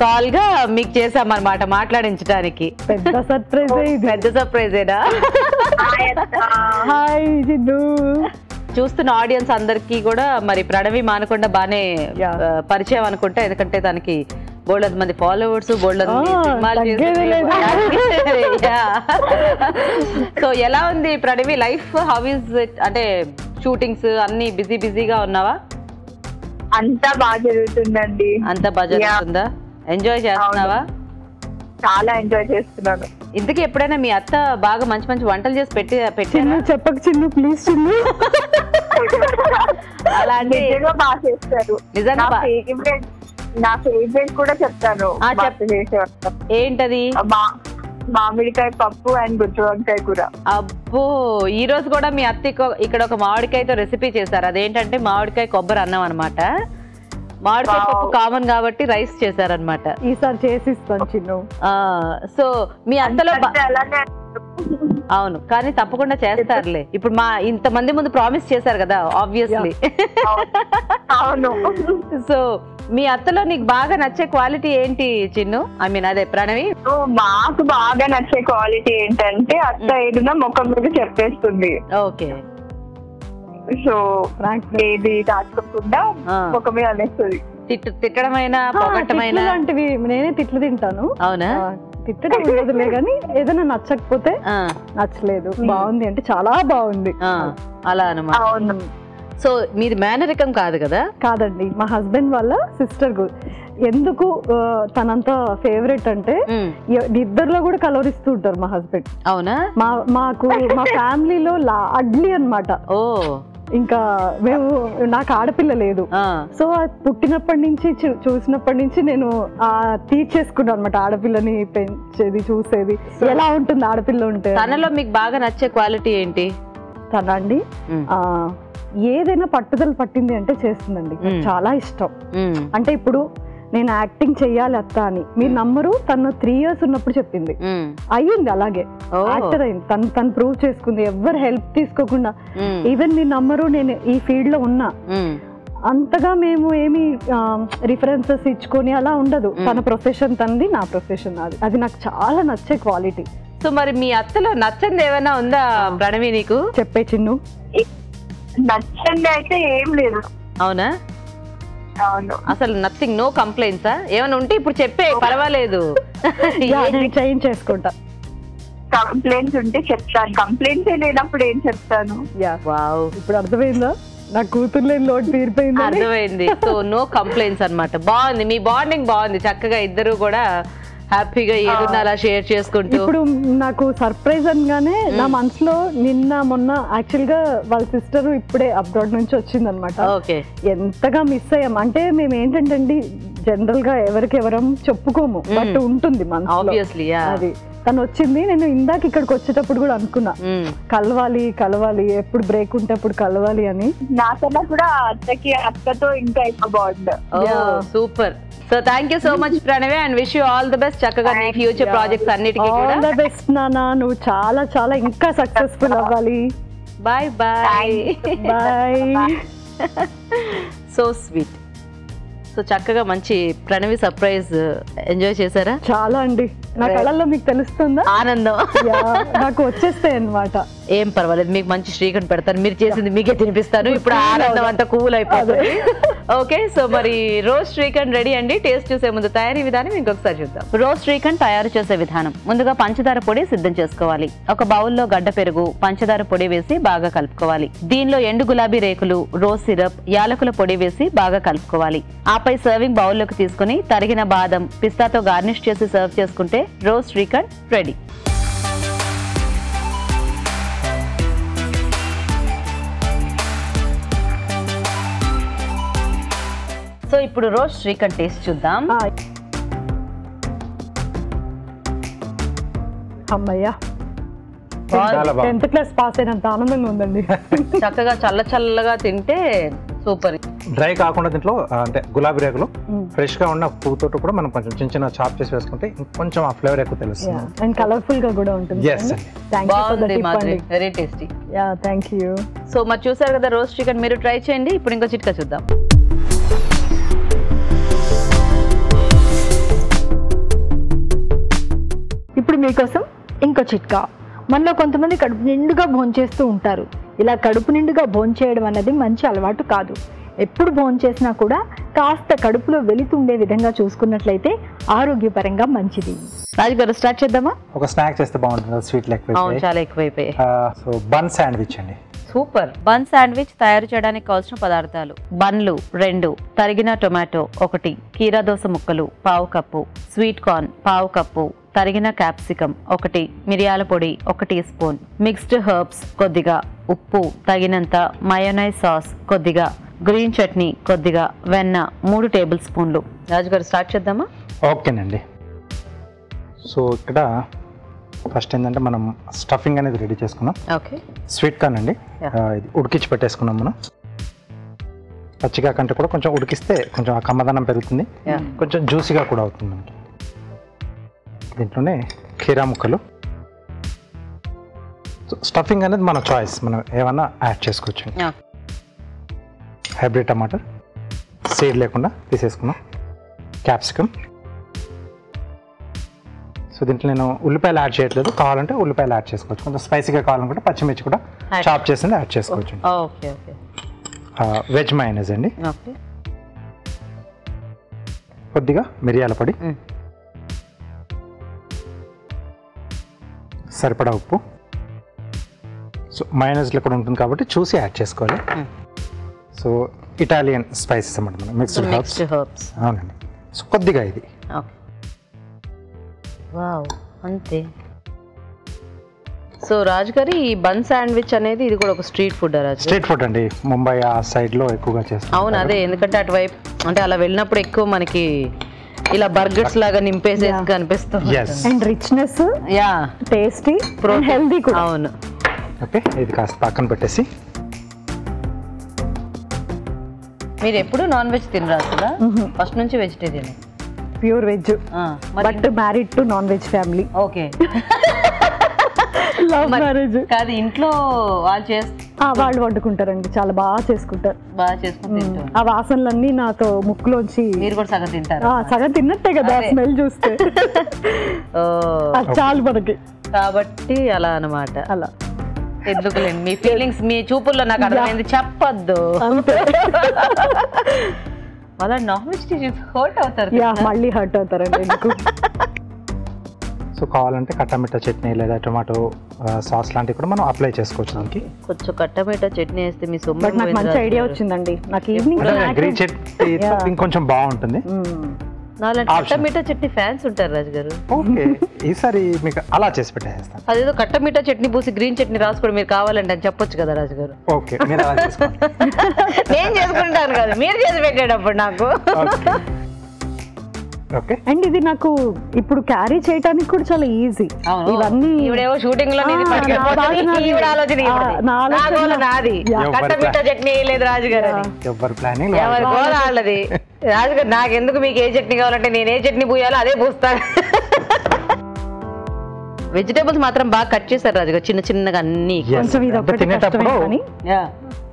కాల్ గా మీకు చేసామన్నమాట మాట్లాడించడానికి. పెద్ద సర్ప్రైజేనా? హాయ్ జిడ్డు. చూస్తున్న ఆడియన్స్ అందరికి కూడా మరి ప్రణవి మానకొండ బానే పరిచయం అనుకుంటా, ఎందుకంటే తనకి బోల్డ్ మంది ఫాలోవర్స్, బోల్డ్ సో ఎలా ఉంది Pranavi life? How is it? అంటే షూటింగ్స్ అన్ని బిజీగా ఉన్నావా? అంతా బాగా జరుగుతుందండి. అంతా బాగా జరుగుతుందా? ఎంజాయ్ చేస్తున్నావా? చాలా ఎంజాయ్ చేస్తున్నాను. ఇంతకీ ఎప్పుడైనా మీ అత్త బాగా మంచి మంచి వంటలు చేసి పెట్టారా? చెప్పక చిన్ను, ప్లీజ్ చిన్ను. అలా అంటే బాగా చేస్తారు. నిజంగా నా ఫేవరెట్ కూడా చెప్తాను. ఏంటది? మామిడికాయ పప్పు అండ్ గుత్తి వంకాయ కూర. అబ్బో, ఈ రోజు కూడా మీ అత్త ఇక్కడ ఒక మామిడికాయతో రెసిపీ చేశారు. అదేంటంటే మామిడికాయ కొబ్బరి అన్నం అనమాట. మామిడికాయ పప్పు కామన్ కాబట్టి రైస్ చేశారనమాట. ఈసారి చేసిస్తాను చిన్ను. సో మీ అత్తలో అవును, కానీ తప్పకుండా చేస్తారులే. ఇప్పుడు మా ఇంతమంది ముందు ప్రామిస్ చేశారు కదా, ఆబ్వియస్లీ. అవును. సో మీ అత్తలో నీకు బాగా నచ్చే క్వాలిటీ ఏంటి చిన్ను? ఐ మీన్ అదే ప్రణవి. మాకు బాగా నచ్చే క్వాలిటీ ఏంటంటే అత్త ఏదైనా ముఖం మీద చెప్పేస్తుంది. ఓకే. సో ఏది దాచుకోకుండా ముఖం మీద అనేస్తుంది. తిట్టడమైనా పొగట్టమైనా లాంటివి నేనే తిట్లు తింటాను. అవునా? తిట్టడం లేదులే కానీ ఏదైనా నచ్చకపోతే నచ్చలేదు, బాగుంది అంటే చాలా బాగుంది అలా అన్నమాట. అవును. సో మీది మేనరికం కాదు కదా? కాదండి, మా హస్బెండ్ వాళ్ళ సిస్టర్. ఎందుకు తనంత ఫేవరెట్ అంటే ఇద్దరిలో కూడా కలవరిస్తూ ఉంటారు మా హస్బెండ్. అవునా? మాకు మా ఫ్యామిలీలో లాడ్లీ అన్నమాట. ఓ, ఇంకా మేము, నాకు ఆడపిల్ల లేదు. సో పుట్టినప్పటి నుంచి చూసినప్పటి నుంచి నేను తీర్చేసుకున్నాను అనమాట. ఆడపిల్లని పెంచేది, చూసేది ఎలా ఉంటుంది ఆడపిల్ల ఉంటే. తనలో మీకు బాగా నచ్చే క్వాలిటీ ఏంటి? తన అండి ఏదైనా పట్టుదల పట్టింది అంటే చేస్తుందండి. చాలా ఇష్టం. అంటే ఇప్పుడు నేను యాక్టింగ్ చెయ్యాలి అత్త అని మీరు నమ్మరు, తను 3 years ఉన్నప్పుడు చెప్పింది, అయ్యింది అలాగే యాక్టర్ అయింది. తను ప్రూవ్ చేసుకుంది, ఎవరు హెల్ప్ తీసుకోకుండా. ఈవెన్ మీరు నమ్మరు, నేను ఈ ఫీల్డ్ లో ఉన్నా, అంతగా మేము ఏమి రిఫరెన్సెస్ ఇచ్చుకొని అలా ఉండదు. తన ప్రొఫెషన్ తనది, నా ప్రొఫెషన్ నాది. అది నాకు చాలా నచ్చే క్వాలిటీ. సో మరి మీ అత్తలో నచ్చంది ఏమైనా ఉందా ప్రణవి నీకు? చెప్పే చిన్ను. నచ్చండి అయితే ఏం లేదు. అవునా? అవును. అసలు నథింగ్, నో కంప్లైంట్సా? ఏమైనా ఉంటే ఇప్పుడు చెప్పే, పర్వాలేదు. చేంజ్ చేసుకుంటా. కంప్లైంట్స్ ఉంటే చెప్తాను, కంప్లైంట్స్ లేనప్పుడు ఏం చెప్తాను. ఇప్పుడు అర్థమైందా? నా కూతురు లేని లోటు తీరిపోయింది. అర్థమైంది. సో నో కంప్లైంట్స్ అన్నమాట. బాగుంది, మీ బాండింగ్ బాగుంది. చక్కగా ఇద్దరు కూడా హ్యాపీగా ఏదున్నా అలా షేర్ చేసుకుంటూ. ఇప్పుడు నాకు సర్ప్రైజ్ అనగానే నా మనసులో నిన్న మొన్న యాక్చువల్ గా వాళ్ళ సిస్టర్ ఇప్పుడే అబ్రాడ్ నుంచి వచ్చింది అనమాట. ఎంతగా మిస్ అయ్యాం అంటే మేము ఏంటంటే జనరల్ గా ఎవరికెవరం చెప్పుకోము, బట్ ఉంటుంది మనసులో. అది తను వచ్చింది. నేను ఇందాక ఇక్కడికి వచ్చేటప్పుడు కూడా అనుకున్నా కలవాలి, ఎప్పుడు బ్రేక్ ఉంటే అప్పుడు కలవాలి అని. నాకన్నా కూడా అక్కతో ఇంకా ఎక్కువ బాగుంది. Super. So thank you so much Pranavi, and wish you all the best. చక్కగా నీ ఫ్యూచర్ ప్రాజెక్ట్స్ అన్నిటికీ కూడా ఆల్ ది బెస్ట్ నాన్న. నువ్వు చాలా చాలా ఇంకా సక్సెస్ఫుల్ అవ్వాలి. Bye bye bye. So sweet. So చక్కగా మంచి ప్రణవి సర్ప్రైజ్ ఎంజాయ్ చేశారా? చాలా అండి. నా కళల్లో మీకు తెలుస్తుందా ఆనందం? నాకు వచ్చేస్తాయి అన్నమాట. ఏం పర్వాలేదు, మీకు మంచి శ్రీఖండ్ పెడతాను, మీరు చేసింది మీకే తినిపిస్తాను. ఇప్పుడు ఆనందం అంతా కూల్ అయిపోతుంది. ఓకే, సో మరి రోజ్ శ్రీఖండ్ రెడీ అండి. టేస్ట్ చూసే ముందు తయారీ విధానం ఇంకొకసారి చూద్దాం. రోజ్ శ్రీఖండ్ తయారు చేసే విధానం: ముందుగా పంచదార పొడి సిద్ధం చేసుకోవాలి. ఒక బౌల్లో గడ్డ పెరుగు, పంచదార పొడి వేసి బాగా కలుపుకోవాలి. దీనిలో ఎండు గులాబీ రేకులు, రోజ్ సిరప్, యాలకుల పొడి వేసి బాగా కలుపుకోవాలి. ఆపై సర్వింగ్ బౌల్లోకి తీసుకుని తరిగిన బాదం, పిస్తాతో గార్నిష్ చేసి సర్వ్ చేసుకుంటే రోజ్ శ్రీఖండ్ రెడీ. సో ఇప్పుడు రోజ్ శ్రీఖండ్ టేస్ట్ చూద్దాం. అమ్మయ్యా, 10th క్లాస్ పాస్ అయినంత ఆనందంగా ఉందండి. చక్కగా చల్లగా తింటే సూపర్. డ్రై కాకుండా దీంట్లో అంటే గులాబీ రేకులు ఫ్రెష్ గా ఉన్న పువ్వుతో కూడా మనం కొంచెం చిన్న చాప్ చేసి వేసుకుంటే కొంచెం ఆ ఫ్లేవర్ ఎక్కువ తెలుస్తుంది. అండ్ కలర్ఫుల్ గా కూడా ఉంటుంది. Very tasty. Thank you. So మరి చూసారు కదా రోజ్ శ్రీఖండ్, మీరు ట్రై చేయండి. ఇప్పుడు ఇంకో చిట్కా చూద్దాం. ఇప్పుడు మీకోసం ఇంకో చిట్కా. మనలో కొంతమంది కడుపు నిండుగా భోంచేస్తూ ఉంటారు. ఇలా కడుపు నిండుగా భోంచేయడం అన్నది మంచి అలవాటు కాదు. ఎప్పుడు భోంచేసినా కూడా కాస్త కడుపులో వెళుతుండే విధంగా చూసుకున్నట్లయితే ఆరోగ్యపరంగా మంచిది. రాజుగారు స్టార్ట్ చేద్దామా? ఒక స్నాక్ చేస్తే బాగుంటుంది. స్వీట్ ఎక్కువ, చాలా ఎక్కువైపోయాయి. సో బన్ శాండ్విచ్ అండి. సూపర్. బన్ శాండ్విచ్ తయారు చేయడానికి కావాల్సిన పదార్థాలు: బన్లు 2, తరిగిన టొమాటో 1, కీరా దోస ముక్కలు 1/2 కప్పు, స్వీట్ కార్న్ 1/2 కప్పు, తరిగిన క్యాప్సికం 1, మిరియాల పొడి 1 టీ స్పూన్, మిక్స్డ్ హెర్బ్స్ కొద్దిగా, ఉప్పు తగినంత, మయోనైజ్ సాస్ కొద్దిగా, గ్రీన్ చట్నీ కొద్దిగా, వెన్న 3 టేబుల్ స్పూన్లు. రాజుగారు స్టార్ట్ చేద్దామా? ఓకేనండి. సో ఇక్కడ ఫస్ట్ ఏంటంటే మనం స్టఫింగ్ అనేది రెడీ చేసుకున్నాం. ఓకే. స్వీట్ కార్న్ అండి, ఇది ఉడికించి పెట్టేసుకున్నాం మనం. పచ్చిగా కంటే కూడా కొంచెం ఉడికిస్తే కొంచెం ఆ కమ్మదనం పెరుగుతుంది, కొంచెం జ్యూసీగా కూడా అవుతుంది మనకి. దీంట్లోనే కీరా ముక్కలు. స్టఫింగ్ అనేది మన చాయిస్, మనం ఏమన్నా యాడ్ చేసుకోవచ్చు. హైబ్రిడ్ టమాటా సీడ్ లేకుండా తీసేసుకున్నాం, క్యాప్సికమ్. సో దీంట్లో నేను ఉల్లిపాయలు యాడ్ చేయట్లేదు, కావాలంటే ఉల్లిపాయలు యాడ్ చేసుకోవచ్చు. కొంచెం స్పైసీగా కావాలనుకుంటే పచ్చిమిర్చి కూడా చాప్ చేసి యాడ్ చేసుకోవచ్చు. వెజ్ మయోనైజ్ అండి, కొద్దిగా మిరియాల పొడి, సరిపడా ఉప్పు. సో మయోనైజ్లో కూడా ఉంటుంది కాబట్టి చూసి యాడ్ చేసుకోవాలి. సో ఇటాలియన్ స్పైసెస్ అన్నమాట, మనం మిక్స్డ్ హెర్బ్స్. అవునండి. సో కొద్దిగా ఇది. అంతే. సో రాజు గారి ఈ బన్ శాండ్విచ్ అనేది ఇది కూడా ఒక స్ట్రీట్ ఫుడ్. స్ట్రీట్ ఫుడ్ అండి, ముంబై ఆ సైడ్ లో ఎక్కువగా చేస్తారు. అవును, అదే. ఎందుకంటే అటువైపు అంటే అలా వెళ్ళినప్పుడు ఎక్కువ మనకి ఇలా బర్గర్స్ లాగా నింపేసి కనిపిస్తుంది. అండ్ రిచ్నెస్, టేస్టీ, హెల్దీ కూడా. అవును. ఓకే, ఇది కాస్త పక్కన పెట్టేసి మీరు ఎప్పుడు నాన్ వెజ్ తినరా అసలు? ఫస్ట్ నుంచి vegetarian? Pure veg, but married to non veg family. Okay. Love marriage కాదు, ఇంట్లో వాళ్ళు వండుకుంటారండి, చాలా బాగా చేసుకుంటారు. బాగా చేసుకుని తింటారు. ఆ వాసనలన్నీ నాతో ముక్కులోంచి. మీరు కూడా సగం తింటారు? సగం తిన్నట్టే కదా స్మెల్ చూస్తే. చాలు మనకి. కాబట్టి అలా అన్నమాట. అలా ఎందుకులేండి, మీ ఫీలింగ్స్ మీ చూపుల్లో నాకు అర్థమైంది, చెప్పద్దు. అలా నాన్ వెజిటేరియన్స్ హర్ట్ అవుతారు. మళ్ళీ హర్ట్ అవుతారండి ఎందుకు. సో కావాలంటే కట్టమిట్టా చట్నీ లేదా టొమాటో సాస్ లాంటివి కూడా మనం అప్లై చేసుకోవచ్చు దానికి. కొంచెం కట్టమిట్టా చట్నీ వేస్తే మీ సొమ్ము. నాకు మంచి ఐడియా వచ్చిందండి. నాకు ఈవినింగ్ గ్రీన్ చట్నీ ఇంకొంచెం బాగుంటుంది. నాలాంటి కట్టమిట్టా చట్నీ ఫ్యాన్స్ ఉంటారు రాజు గారు. ఓకే, ఈసారి మీకు అలా చేసి పెట్టేస్తాను. అదేదో కట్టమిట్టా చట్నీ పూసి గ్రీన్ చట్నీ రాసుకోవడం మీరు కావాలంటే అని చెప్పొచ్చు కదా రాజు గారు. ఓకే, మీరు అలా చేసుకోండి. నేను చేసుకుంటాను కదా, మీరు చేసి పెట్టేటప్పుడు నాకు. ఓకే. అండ్ ఇది నాకు ఇప్పుడు క్యారీ చేయడానికి కూడా చాలా ఈజీ. ఇవన్నీ షూటింగ్ లో నాది కట్టమిట్టా చట్నీ లేదు రాజు గారు. ఎవరి ప్లానింగ్ ఎవరి గోల వాళ్ళది. రాజు గారు నాకెందుకు, మీకు ఏ చట్నీ కావాలంటే నేను ఏ చట్నీ పూయాలో అదే పూస్తాను. వెజిటేబుల్స్ మాత్రం బాగా కట్ చేశారు రాజు గారు, చిన్న చిన్నగా అన్ని. తినేటప్పుడు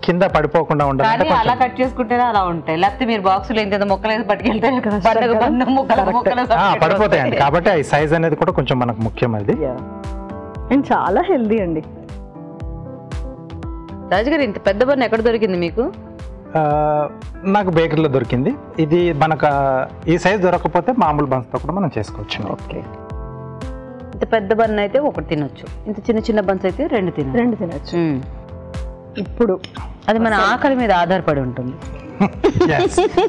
కింద పడిపోకుండా ఉండాలి. అలా కట్ చేసుకుంటేనే అలా ఉంటాయి, లేకపోతే మీరు బాక్సులు ఎంత మొక్కలు వేసి పట్టుకెళ్తే పడిపోతాయండి. కాబట్టి ఈ సైజ్ అనేది కూడా కొంచెం మనకు ముఖ్యం. అది అండ్ చాలా హెల్దీ అండి. రాజుగారు ఇంత పెద్ద బన్ ఎక్కడ దొరికింది మీకు? నాకు బేకరీలో దొరికింది. ఇది మనకు ఈ సైజ్ దొరకకపోతే మామూలు బన్స్తో కూడా మనం చేసుకోవచ్చు. ఓకే. ఇంత పెద్ద బన్ అయితే ఒకటి తినొచ్చు, ఇంత చిన్న చిన్న బన్స్ అయితే రెండు తినొచ్చు. ఇప్పుడు అది మన ఆకలి మీద ఆధారపడి ఉంటుంది.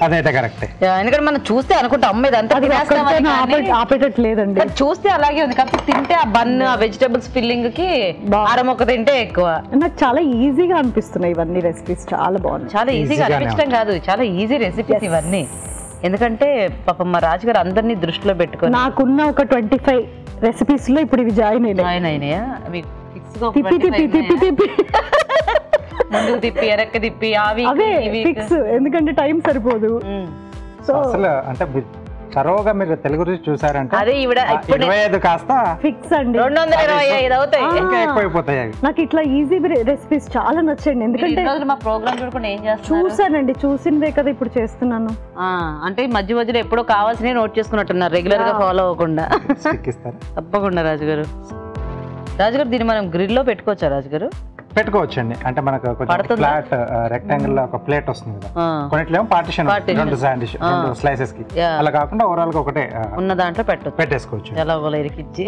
అదైతే కరెక్టే. ఎందుకంటే మనం చూస్తే అనుకుంటాం అమ్మేది అంతా ఆపేటట్లేదండి, చూస్తే అలాగే ఉంది. కాకపోతే తింటే ఆ బన్ ఆ వెజిటబుల్స్ ఫిల్లింగ్ కి ఆరమొక్క తింటే ఎక్కువ. నాకు చాలా ఈజీగా అనిపిస్తున్నాయి ఇవన్నీ రెసిపీస్. చాలా బాగుంది. చాలా ఈజీగా అనిపించడం కాదు, చాలా ఈజీ రెసిపీస్ ఇవన్నీ. ఎందుకంటే పాపం మా రాజుగారు అందరినీ దృష్టిలో పెట్టుకొని నాకున్న ఒక 25 రెసిపీస్ లో ఇప్పుడు ఇవి జాయిన్ అయినాయా? ముందుకు తిప్పి వెనక్కి తిప్పి ఎందుకంటే టైం సరిపోదు. సో అసలు అంటే తరోగా మీరు తెలుగు రుచి చూసారంటే అదే 25 కాస్త ఫిక్స్ అండి, 225 అవుతాయి. ఇంకా ఎక్కువైపోతాయి. నాకు ఇట్లా ఈజీ రెసిపీస్ చాలా నచ్చండి. ఎందుకంటే మా ప్రోగ్రామ్ చూడకుండా ఏం చేస్తాను చూసానండి, చూసిందే కదా ఇప్పుడు చేస్తున్నాను. అంటే మధ్య మధ్యలో ఎప్పుడో కావాల్సిన నోట్ చేసుకున్నట్టున్నారు, రెగ్యులర్ గా ఫాలో అవ్వకుండా. తప్పకుండా రాజుగారు. రాజుగారు దీన్ని మనం గ్రిల్ లో పెట్టుకోవచ్చా రాజుగారు? పెట్టుకోవచ్చండి. అంటే మనకు కొంచెం ఫ్లాట్ రెక్టాంగిల్ లో ఒక ప్లేట్ వస్తుంది కదా, కొన్నిట్లో పార్టిషన్ 2 స్లైసెస్ కి, అలా కాకుండా ఓవరాల్ గా ఒకటే ఉన్న దాంట్లో పెట్టేసుకోవచ్చు. ఎలా ఇరికిచ్చి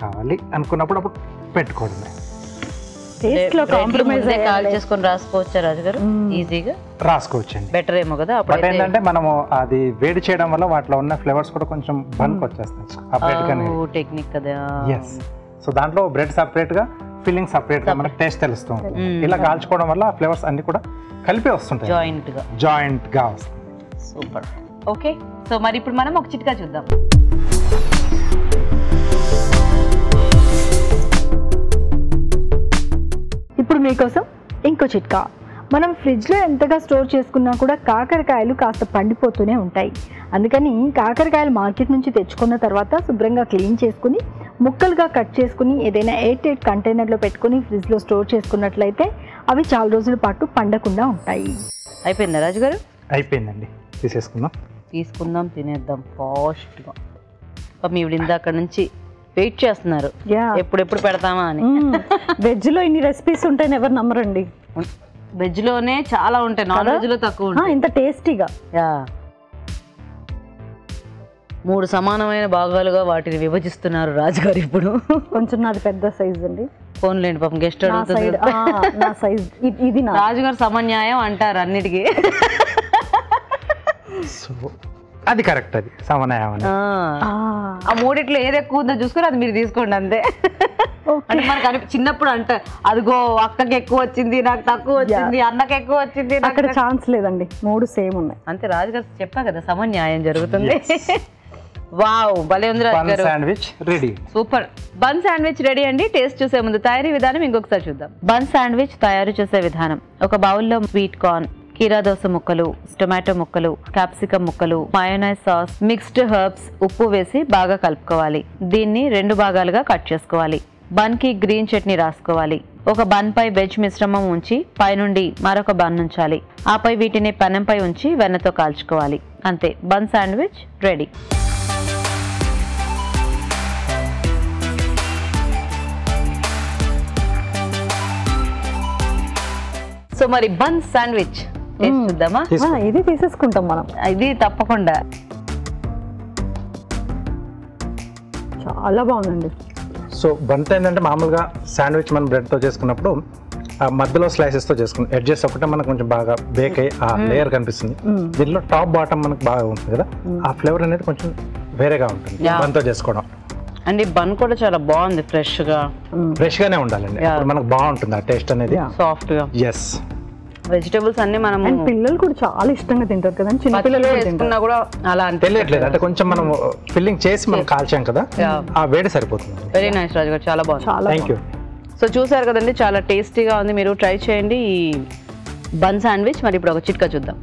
కావాలి అనుకున్నప్పుడు అప్పుడు పెట్టుకోవడమే. కాల్ చేసుకొని రాసుకోవచ్చా రాజుగారు? ఈజీగా రాసుకోవచ్చండి, బెటర్ ఏమో కదా. అప్పుడు ఏంటంటే మనము అది వేడి చేయడం వల్ల వాటిలో ఉన్న ఫ్లేవర్స్ కూడా కొంచెం బంక్ వచ్చేస్తాయి. టెక్నిక్ కదా. సో దాంట్లో బ్రెడ్ సపరేట్ గా, ఫిల్లింగ్ సపరేట్ గా, మనకు టేస్ట్ తెలుస్తూ ఉంటుంది. ఇలా కాల్చుకోవడం వల్ల ఆ ఫ్లేవర్స్ అన్ని కూడా కలిపి వస్తుంటాయి, జాయింట్ గా వస్తుంది. సూపర్. ఓకే, సో మరి ఇప్పుడు మనం ఒక చిట్కా చూద్దాం. ఇప్పుడు మీకోసం ఇంకో చిట్కా. మనం ఫ్రిడ్జ్లో ఎంతగా స్టోర్ చేసుకున్నా కూడా కాకరకాయలు కాస్త పండిపోతూనే ఉంటాయి. అందుకని కాకరకాయలు మార్కెట్ నుంచి తెచ్చుకున్న తర్వాత శుభ్రంగా క్లీన్ చేసుకుని ముక్కలుగా కట్ చేసుకుని ఏదైనా ఎయిర్ టైట్ కంటైనర్లో పెట్టుకుని ఫ్రిడ్జ్లో స్టోర్ చేసుకున్నట్లయితే అవి చాలా రోజుల పాటు పండకుండా ఉంటాయి. అయిపోయిందా రాజుగారు? అయిపోయిందండి, తీసుకుందాం తినేద్దాం ఫాస్ట్గా. మీ ఇందాక నుంచి వెయిట్ చేస్తున్నారు ఎప్పుడెప్పుడు పెడతామా అని. వెజ్ లో ఇన్ని రెసిపీస్ ఉంటాయని ఎవరు నమ్మరండి. వెజ్ లోనే చాలా ఉంటాయి, నాన్ వెజ్ లో తక్కువ ఉంటాయి. ఇంత టేస్టీగా 3 సమానమైన భాగాలుగా వాటిని విభజిస్తున్నారు రాజుగారు. ఇప్పుడు కొంచెం నాది పెద్ద సైజ్ అండి. ఫోన్లేండి పాపం, గెస్ట్ అడుగుతుంది. రాజుగారు సమన్యాయం అంటారు అన్నిటికీ. అది కరెక్ట్, అది సమన్యాయం. ఆ మూడిట్లో ఏది ఎక్కువ ఉందో చూసుకొని అది మీరు తీసుకోండి అంతే. అంటే మనకు చిన్నప్పుడు అంటే అదిగో అక్కకి ఎక్కువ వచ్చింది, నాకు తక్కువ వచ్చింది, అన్నకి ఎక్కువ వచ్చింది. అక్కడ ఛాన్స్ లేదండి, 3 సేమ్ ఉన్నాయి అంతే. రాజుగారు చెప్పా కదా సమన్యాయం జరుగుతుంది. వావ్, భలే ఉంది రాజుగారు. Sandwich ready. Super. Bun sandwich ready అండి. టేస్ట్ చూసే ముందు తయారీ విధానం ఇంకొకసారి చూద్దాం. బన్ శాండ్విచ్ తయారు చేసే విధానం: ఒక బౌల్లో స్వీట్ కార్న్, కీరా దోస ముక్కలు, టొమాటో ముక్కలు, క్యాప్సికమ్ ముక్కలు, మయోనైస్ సాస్, మిక్స్డ్ హెర్బ్స్, ఉప్పు వేసి బాగా కలుపుకోవాలి. దీన్ని 2 భాగాలుగా కట్ చేసుకోవాలి. బన్ కి గ్రీన్ చట్నీ రాసుకోవాలి. ఒక బన్ పై వెజ్ మిశ్రమం ఉంచి పైనుండి మరొక బన్ ఉంచాలి. ఆపై వీటిని పెనంపై ఉంచి వెన్నతో కాల్చుకోవాలి. అంతే, బన్ శాండ్విచ్ రెడీ. సో మరి బన్ శాండ్విచ్ చూద్దామా? ఇది తీసేసుకుంటాం మనం. ఇది తప్పకుండా చాలా బాగుందండి. సో బంత ఏంటంటే మామూలుగా శాండ్విచ్ మనం బ్రెడ్తో చేసుకున్నప్పుడు ఆ మధ్యలో స్లైసెస్తో చేసుకుని ఎడ్జెస్ ఒకటే మనకు కొంచెం బాగా బేక్ అయ్యి ఆ లేయర్ కనిపిస్తుంది. దీనిలో టాప్ బాటమ్ మనకు బాగా ఉంటుంది కదా, ఆ ఫ్లేవర్ అనేది కొంచెం వేరేగా ఉంటుంది బంతో చేసుకోవడం. అండ్ ఈ బన్ కూడా చాలా బాగుంది, ఫ్రెష్ గానే ఉండాలండి, మనకు బాగుంటుంది ఆ టేస్ట్ అనేది, సాఫ్ట్ గా. ఎస్, వెజిటబుల్స్ అన్ని మనం పిల్లలు కూడా చాలా ఇష్టంగా తింటారు కదా, చిన్న పిల్లలు వేసుకున్నా కూడా అలా తెలియట్లేదు. అంటే కొంచెం మనం ఫిల్లింగ్ చేసి మనం కాల్చాం కదా, ఆ వేడి సరిపోతుంది. వెరీ నైస్ రాజు గారు, చాలా బాగుంది. Thank you. సో చూసారు కదండి, చాలా టేస్టీగా ఉంది. మీరు ట్రై చేయండి ఈ బన్ శాండ్విచ్. మరి ఇప్పుడు ఒక చిట్కా చూద్దాం.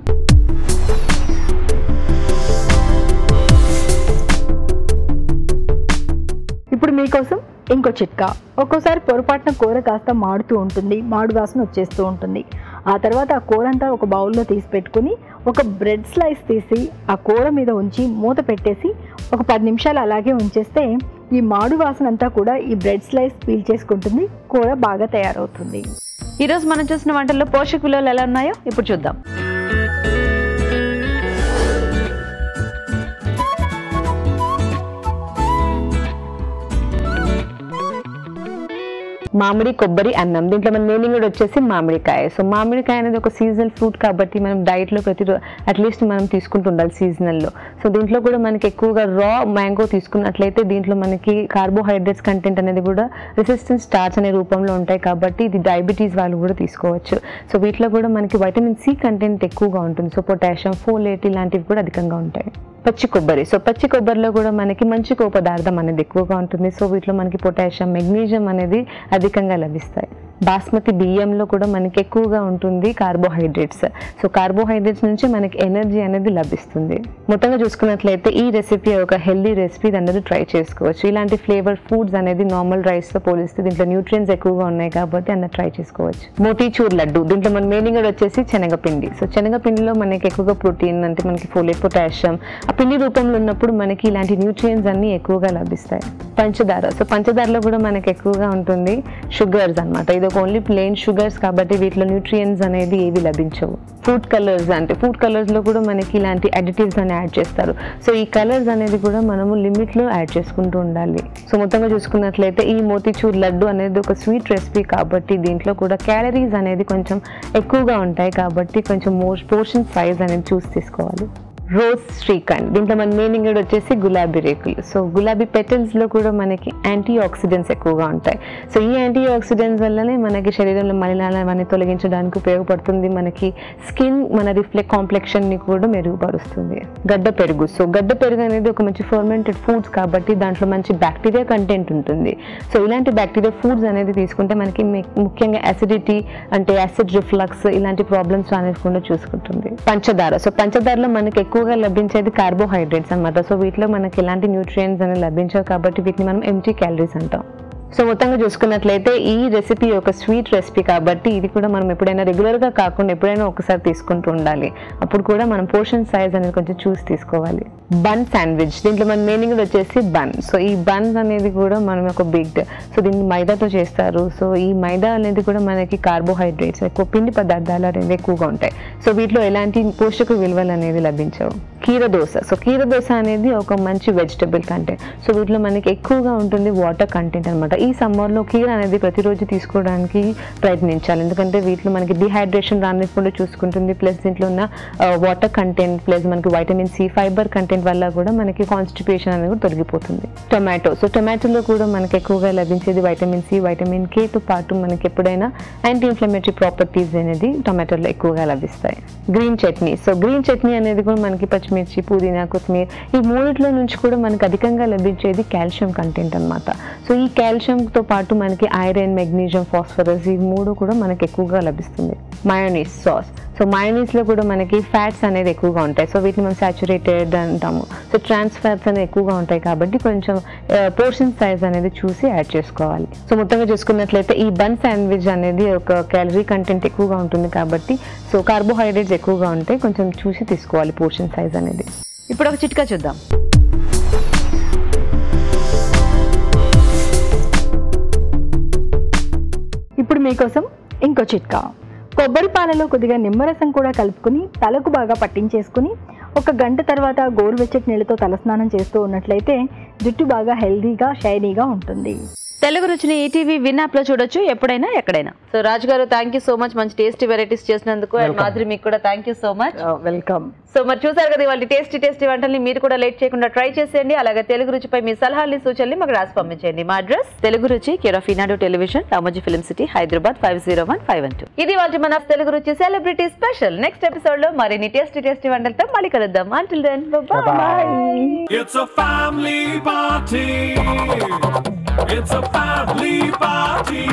ఇప్పుడు మీకోసం ఇంకో చిట్కా. ఒక్కోసారి పొరపాటున కూర కాస్త మాడుతూ ఉంటుంది, మాడు వాసన వచ్చేస్తూ ఉంటుంది. ఆ తర్వాత ఆ కూర అంతా ఒక బౌల్లో తీసి పెట్టుకుని ఒక బ్రెడ్ స్లైస్ తీసి ఆ కూర మీద ఉంచి మూత పెట్టేసి ఒక 10 నిమిషాలు అలాగే ఉంచేస్తే ఈ మాడు వాసన అంతా కూడా ఈ బ్రెడ్ స్లైస్ పీల్ చేసుకుంటుంది, కూర బాగా తయారవుతుంది. ఈరోజు మనం చూసిన వంటల్లో పోషక విలువలు ఎలా ఉన్నాయో ఇప్పుడు చూద్దాం. మామిడి కొబ్బరి అన్నం. దీంట్లో మన మెయిన్ కూడా వచ్చేసి మామిడికాయ. సో మామిడికాయ అనేది ఒక సీజనల్ ఫ్రూట్ కాబట్టి మనం డైట్లో ప్రతిరోజు అట్లీస్ట్ మనం తీసుకుంటూ ఉండాలి సీజనల్లో. సో దీంట్లో కూడా మనకి ఎక్కువగా రా మ్యాంగో తీసుకున్నట్లయితే దీంట్లో మనకి కార్బోహైడ్రేట్స్ కంటెంట్ అనేది కూడా రెసిస్టెన్స్ స్టార్చ్ అనే రూపంలో ఉంటాయి కాబట్టి ఇది డయాబెటీస్ వాళ్ళు కూడా తీసుకోవచ్చు. సో వీటిలో కూడా మనకి వైటమిన్ సి కంటెంట్ ఎక్కువగా ఉంటుంది. సో పొటాషియం, ఫోలేట్ ఇలాంటివి కూడా అధికంగా ఉంటాయి. పచ్చి కొబ్బరి. సో పచ్చి కొబ్బరిలో కూడా మనకి మంచి కొవ్వు పదార్థం అనేది ఎక్కువగా ఉంటుంది. సో వీటిలో మనకి పొటాషియం, మెగ్నీషియం అనేది అధికంగా లభిస్తాయి. బాస్మతి బియ్యంలో కూడా మనకి ఎక్కువగా ఉంటుంది కార్బోహైడ్రేట్స్. సో కార్బోహైడ్రేట్స్ నుంచి మనకి ఎనర్జీ అనేది లభిస్తుంది. మొత్తంగా చూసుకున్నట్లయితే ఈ రెసిపీ ఒక హెల్దీ రెసిపీ, అనేది ట్రై చేసుకోవచ్చు. ఇలాంటి ఫ్లేవర్ ఫుడ్స్ అనేది నార్మల్ రైస్తో పోలిస్తే దీంట్లో న్యూట్రియన్స్ ఎక్కువగా ఉన్నాయి కాబట్టి అన్న ట్రై చేసుకోవచ్చు. మోతీచూర్ లడ్డు. దీంట్లో మన మెయిన్ కూడా వచ్చేసి శనగపిండి. సో శనగపిండిలో మనకి ఎక్కువగా ప్రోటీన్ అంటే మనకి ఫోలేట్, పొటాషియం ఆ పిండి రూపంలో ఉన్నప్పుడు మనకి ఇలాంటి న్యూట్రియన్స్ అన్ని ఎక్కువగా లభిస్తాయి. పంచదార. సో పంచదారలో కూడా మనకి ఎక్కువగా ఉంటుంది షుగర్స్ అనమాట. ఇది ఒక ఓన్లీ ప్లెయిన్ షుగర్స్ కాబట్టి వీటిలో న్యూట్రియన్స్ అనేది ఏవి లభించవు. Food colours. అంటే ఫుడ్ కలర్స్ లో కూడా మనకి ఇలాంటి అడిటివ్స్ అని యాడ్ చేస్తారు. సో ఈ కలర్స్ అనేది కూడా మనము లిమిట్ లో యాడ్ చేసుకుంటూ ఉండాలి. సో మొత్తంగా చూసుకున్నట్లయితే ఈ మోతీచూర్ లడ్డు అనేది ఒక స్వీట్ రెసిపీ కాబట్టి దీంట్లో కూడా క్యాలరీస్ అనేది కొంచెం ఎక్కువగా ఉంటాయి కాబట్టి కొంచెం పోర్షన్ సైజ్ అనేది చూసి తీసుకోవాలి. రోజ్ శ్రీఖండ్. దీంట్లో మన మెయిన్ ఇంగ్రీడియంట్ వచ్చేసి గులాబీ రేకులు. సో గులాబీ పెటల్స్ లో కూడా మనకి యాంటీ ఆక్సిడెంట్స్ ఎక్కువగా ఉంటాయి. సో ఈ యాంటీ ఆక్సిడెంట్స్ వల్లనే మనకి శరీరంలో మలినాలను తొలగించడానికి ఉపయోగపడుతుంది. మనకి స్కిన్ మన కాంప్లెక్షన్ ని కూడా మెరుగుపరుస్తుంది. గడ్డ పెరుగు. సో గడ్డ పెరుగు అనేది ఒక మంచి ఫర్మెంటెడ్ ఫుడ్స్ కాబట్టి దాంట్లో మంచి బ్యాక్టీరియా కంటెంట్ ఉంటుంది. సో ఇలాంటి బ్యాక్టీరియా ఫుడ్స్ అనేది తీసుకుంటే మనకి ముఖ్యంగా అసిడిటీ అంటే యాసిడ్ రిఫ్లక్స్ ఇలాంటి ప్రాబ్లమ్స్ అనేకుండా చూసుకుంటుంది. పంచదార. సో పంచదారలో మనకి ఎక్కువగా లభించేది కార్బోహైడ్రేట్స్ అన్నమాట. సో వీటిలో మనకి ఎలాంటి న్యూట్రియన్స్ అనేవి లభించవు కాబట్టి వీటిని మనం ఎంప్టీ క్యాలరీస్ అంటాం. సో మొత్తంగా చూసుకున్నట్లయితే ఈ రెసిపీ ఒక స్వీట్ రెసిపీ కాబట్టి ఇది కూడా మనం ఎప్పుడైనా రెగ్యులర్గా కాకుండా ఎప్పుడైనా ఒకసారి తీసుకుంటూ ఉండాలి. అప్పుడు కూడా మనం పోర్షన్ సైజ్ అనేది కొంచెం చూసి తీసుకోవాలి. Bun sandwich. దీంట్లో మన మెయిన్ కూడా వచ్చేసి బన్. సో ఈ బన్స్ అనేది కూడా మనం ఒక బిగ్. సో దీన్ని మైదాతో చేస్తారు. సో ఈ మైదా అనేది కూడా మనకి కార్బోహైడ్రేట్స్ ఎక్కువ పిండి పదార్థాలు అనేది ఎక్కువగా ఉంటాయి. సో వీటిలో ఎలాంటి పోషక విలువలు అనేది లభించవు. కీర దోస. సో కీర దోస అనేది ఒక మంచి వెజిటబుల్ కంటెంట్. సో వీటిలో మనకి ఎక్కువగా ఉంటుంది వాటర్ కంటెంట్ అనమాట. ఈ సమ్మర్లో కీర అనేది ప్రతిరోజు తీసుకోవడానికి ప్రయత్నించాలి. ఎందుకంటే వీటిలో మనకి డిహైడ్రేషన్ రానికుండా చూసుకుంటుంది. ప్లస్ దీంట్లో ఉన్న వాటర్ కంటెంట్ ప్లస్ మనకి వైటమిన్ సి, ఫైబర్ కంటెంట్ వల్ల కూడా మనకి కాన్స్టిపేషన్ అనేది కూడా తొలగిపోతుంది. టొమాటో. సో టొమాటోలో కూడా మనకి ఎక్కువగా లభించేది వైటమిన్ సి, వైటమిన్ కేతో పాటు మనకి ఎప్పుడైనా యాంటీ ఇన్ఫ్లమేటరీ ప్రాపర్టీస్ అనేది టొమాటోలో ఎక్కువగా లభిస్తాయి. Green chutney. So green chutney అనేది కూడా మనకి పచ్చిమిర్చి, పుదీనా, కొత్తిమీర ఈ మూడిట్లో నుంచి కూడా మనకి అధికంగా లభించేది కాల్షియం కంటెంట్ అనమాట. సో ఈ కాల్షియంతో పాటు మనకి ఐరన్, మెగ్నీషియం, ఫాస్ఫరస్ ఈ మూడు కూడా మనకి ఎక్కువగా లభిస్తుంది. Mayonnaise sauce. సో సో మయోనీస్లో కూడా మనకి ఫ్యాట్స్ అనేది ఎక్కువగా ఉంటాయి. సో వీటిని మనం సాచురేటెడ్ అంటాము. సో ట్రాన్స్ ఫ్యాట్స్ అనేది ఎక్కువగా ఉంటాయి కాబట్టి కొంచెం పోర్షన్ సైజ్ అనేది చూసి యాడ్ చేసుకోవాలి. సో మొత్తంగా చూసుకున్నట్లయితే ఈ బన్ శాండ్విచ్ అనేది ఒక క్యాలరీ కంటెంట్ ఎక్కువగా ఉంటుంది కాబట్టి సో కార్బోహైడ్రేట్స్ ఎక్కువగా ఉంటాయి, కొంచెం చూసి తీసుకోవాలి పోర్షన్ సైజ్ అనేది. ఇప్పుడు ఒక చిట్కా చూద్దాం. ఇప్పుడు మీకోసం ఇంకో చిట్కా. కొబ్బరి పాలలో కొద్దిగా నిమ్మరసం కూడా కలుపుకుని తలకు బాగా పట్టించేసుకుని 1 గంట తర్వాత గోరువెచ్చటి నీళ్ళతో తలస్నానం చేస్తూ ఉన్నట్లయితే జుట్టు బాగా హెల్దీగా షైనీగా ఉంటుంది. తెలుగు రుచిని ఈటీవీ విన్ యాప్ లో చూడొచ్చు, ఎప్పుడైనా ఎక్కడైనా. సో రాజు గారు థ్యాంక్ యూ సో మచ్, మంచి టేస్టీ వెరైటీస్ చేసినందుకు. అండ్ మాధురి మీకు కూడా thank you so much. Welcome. So మరి చూసారు కదా వాళ్ళ టేస్టీ వంటల్ని మీరు కూడా లేట్ చేయకుండా ట్రై చేసేయండి. అలాగే తెలుగు రుచిపై మీ సలహాలని సూచనలు మాకు రాసి పంపించండి. మా అడ్రస్ తెలుగు రుచి, care of Eenadu television, Ramoji film city, Hyderabad 501512. ఇది వాళ్ళ మన తెలుగు రుచి సెలబ్రిటీ స్పెషల్. నెక్స్ట్ ఎపిసోడ్ లో మరిన్ని టేస్టీ వంటలతో మళ్ళీ కలుద్దాం. Until then, bye. It's a family party. It's a family party.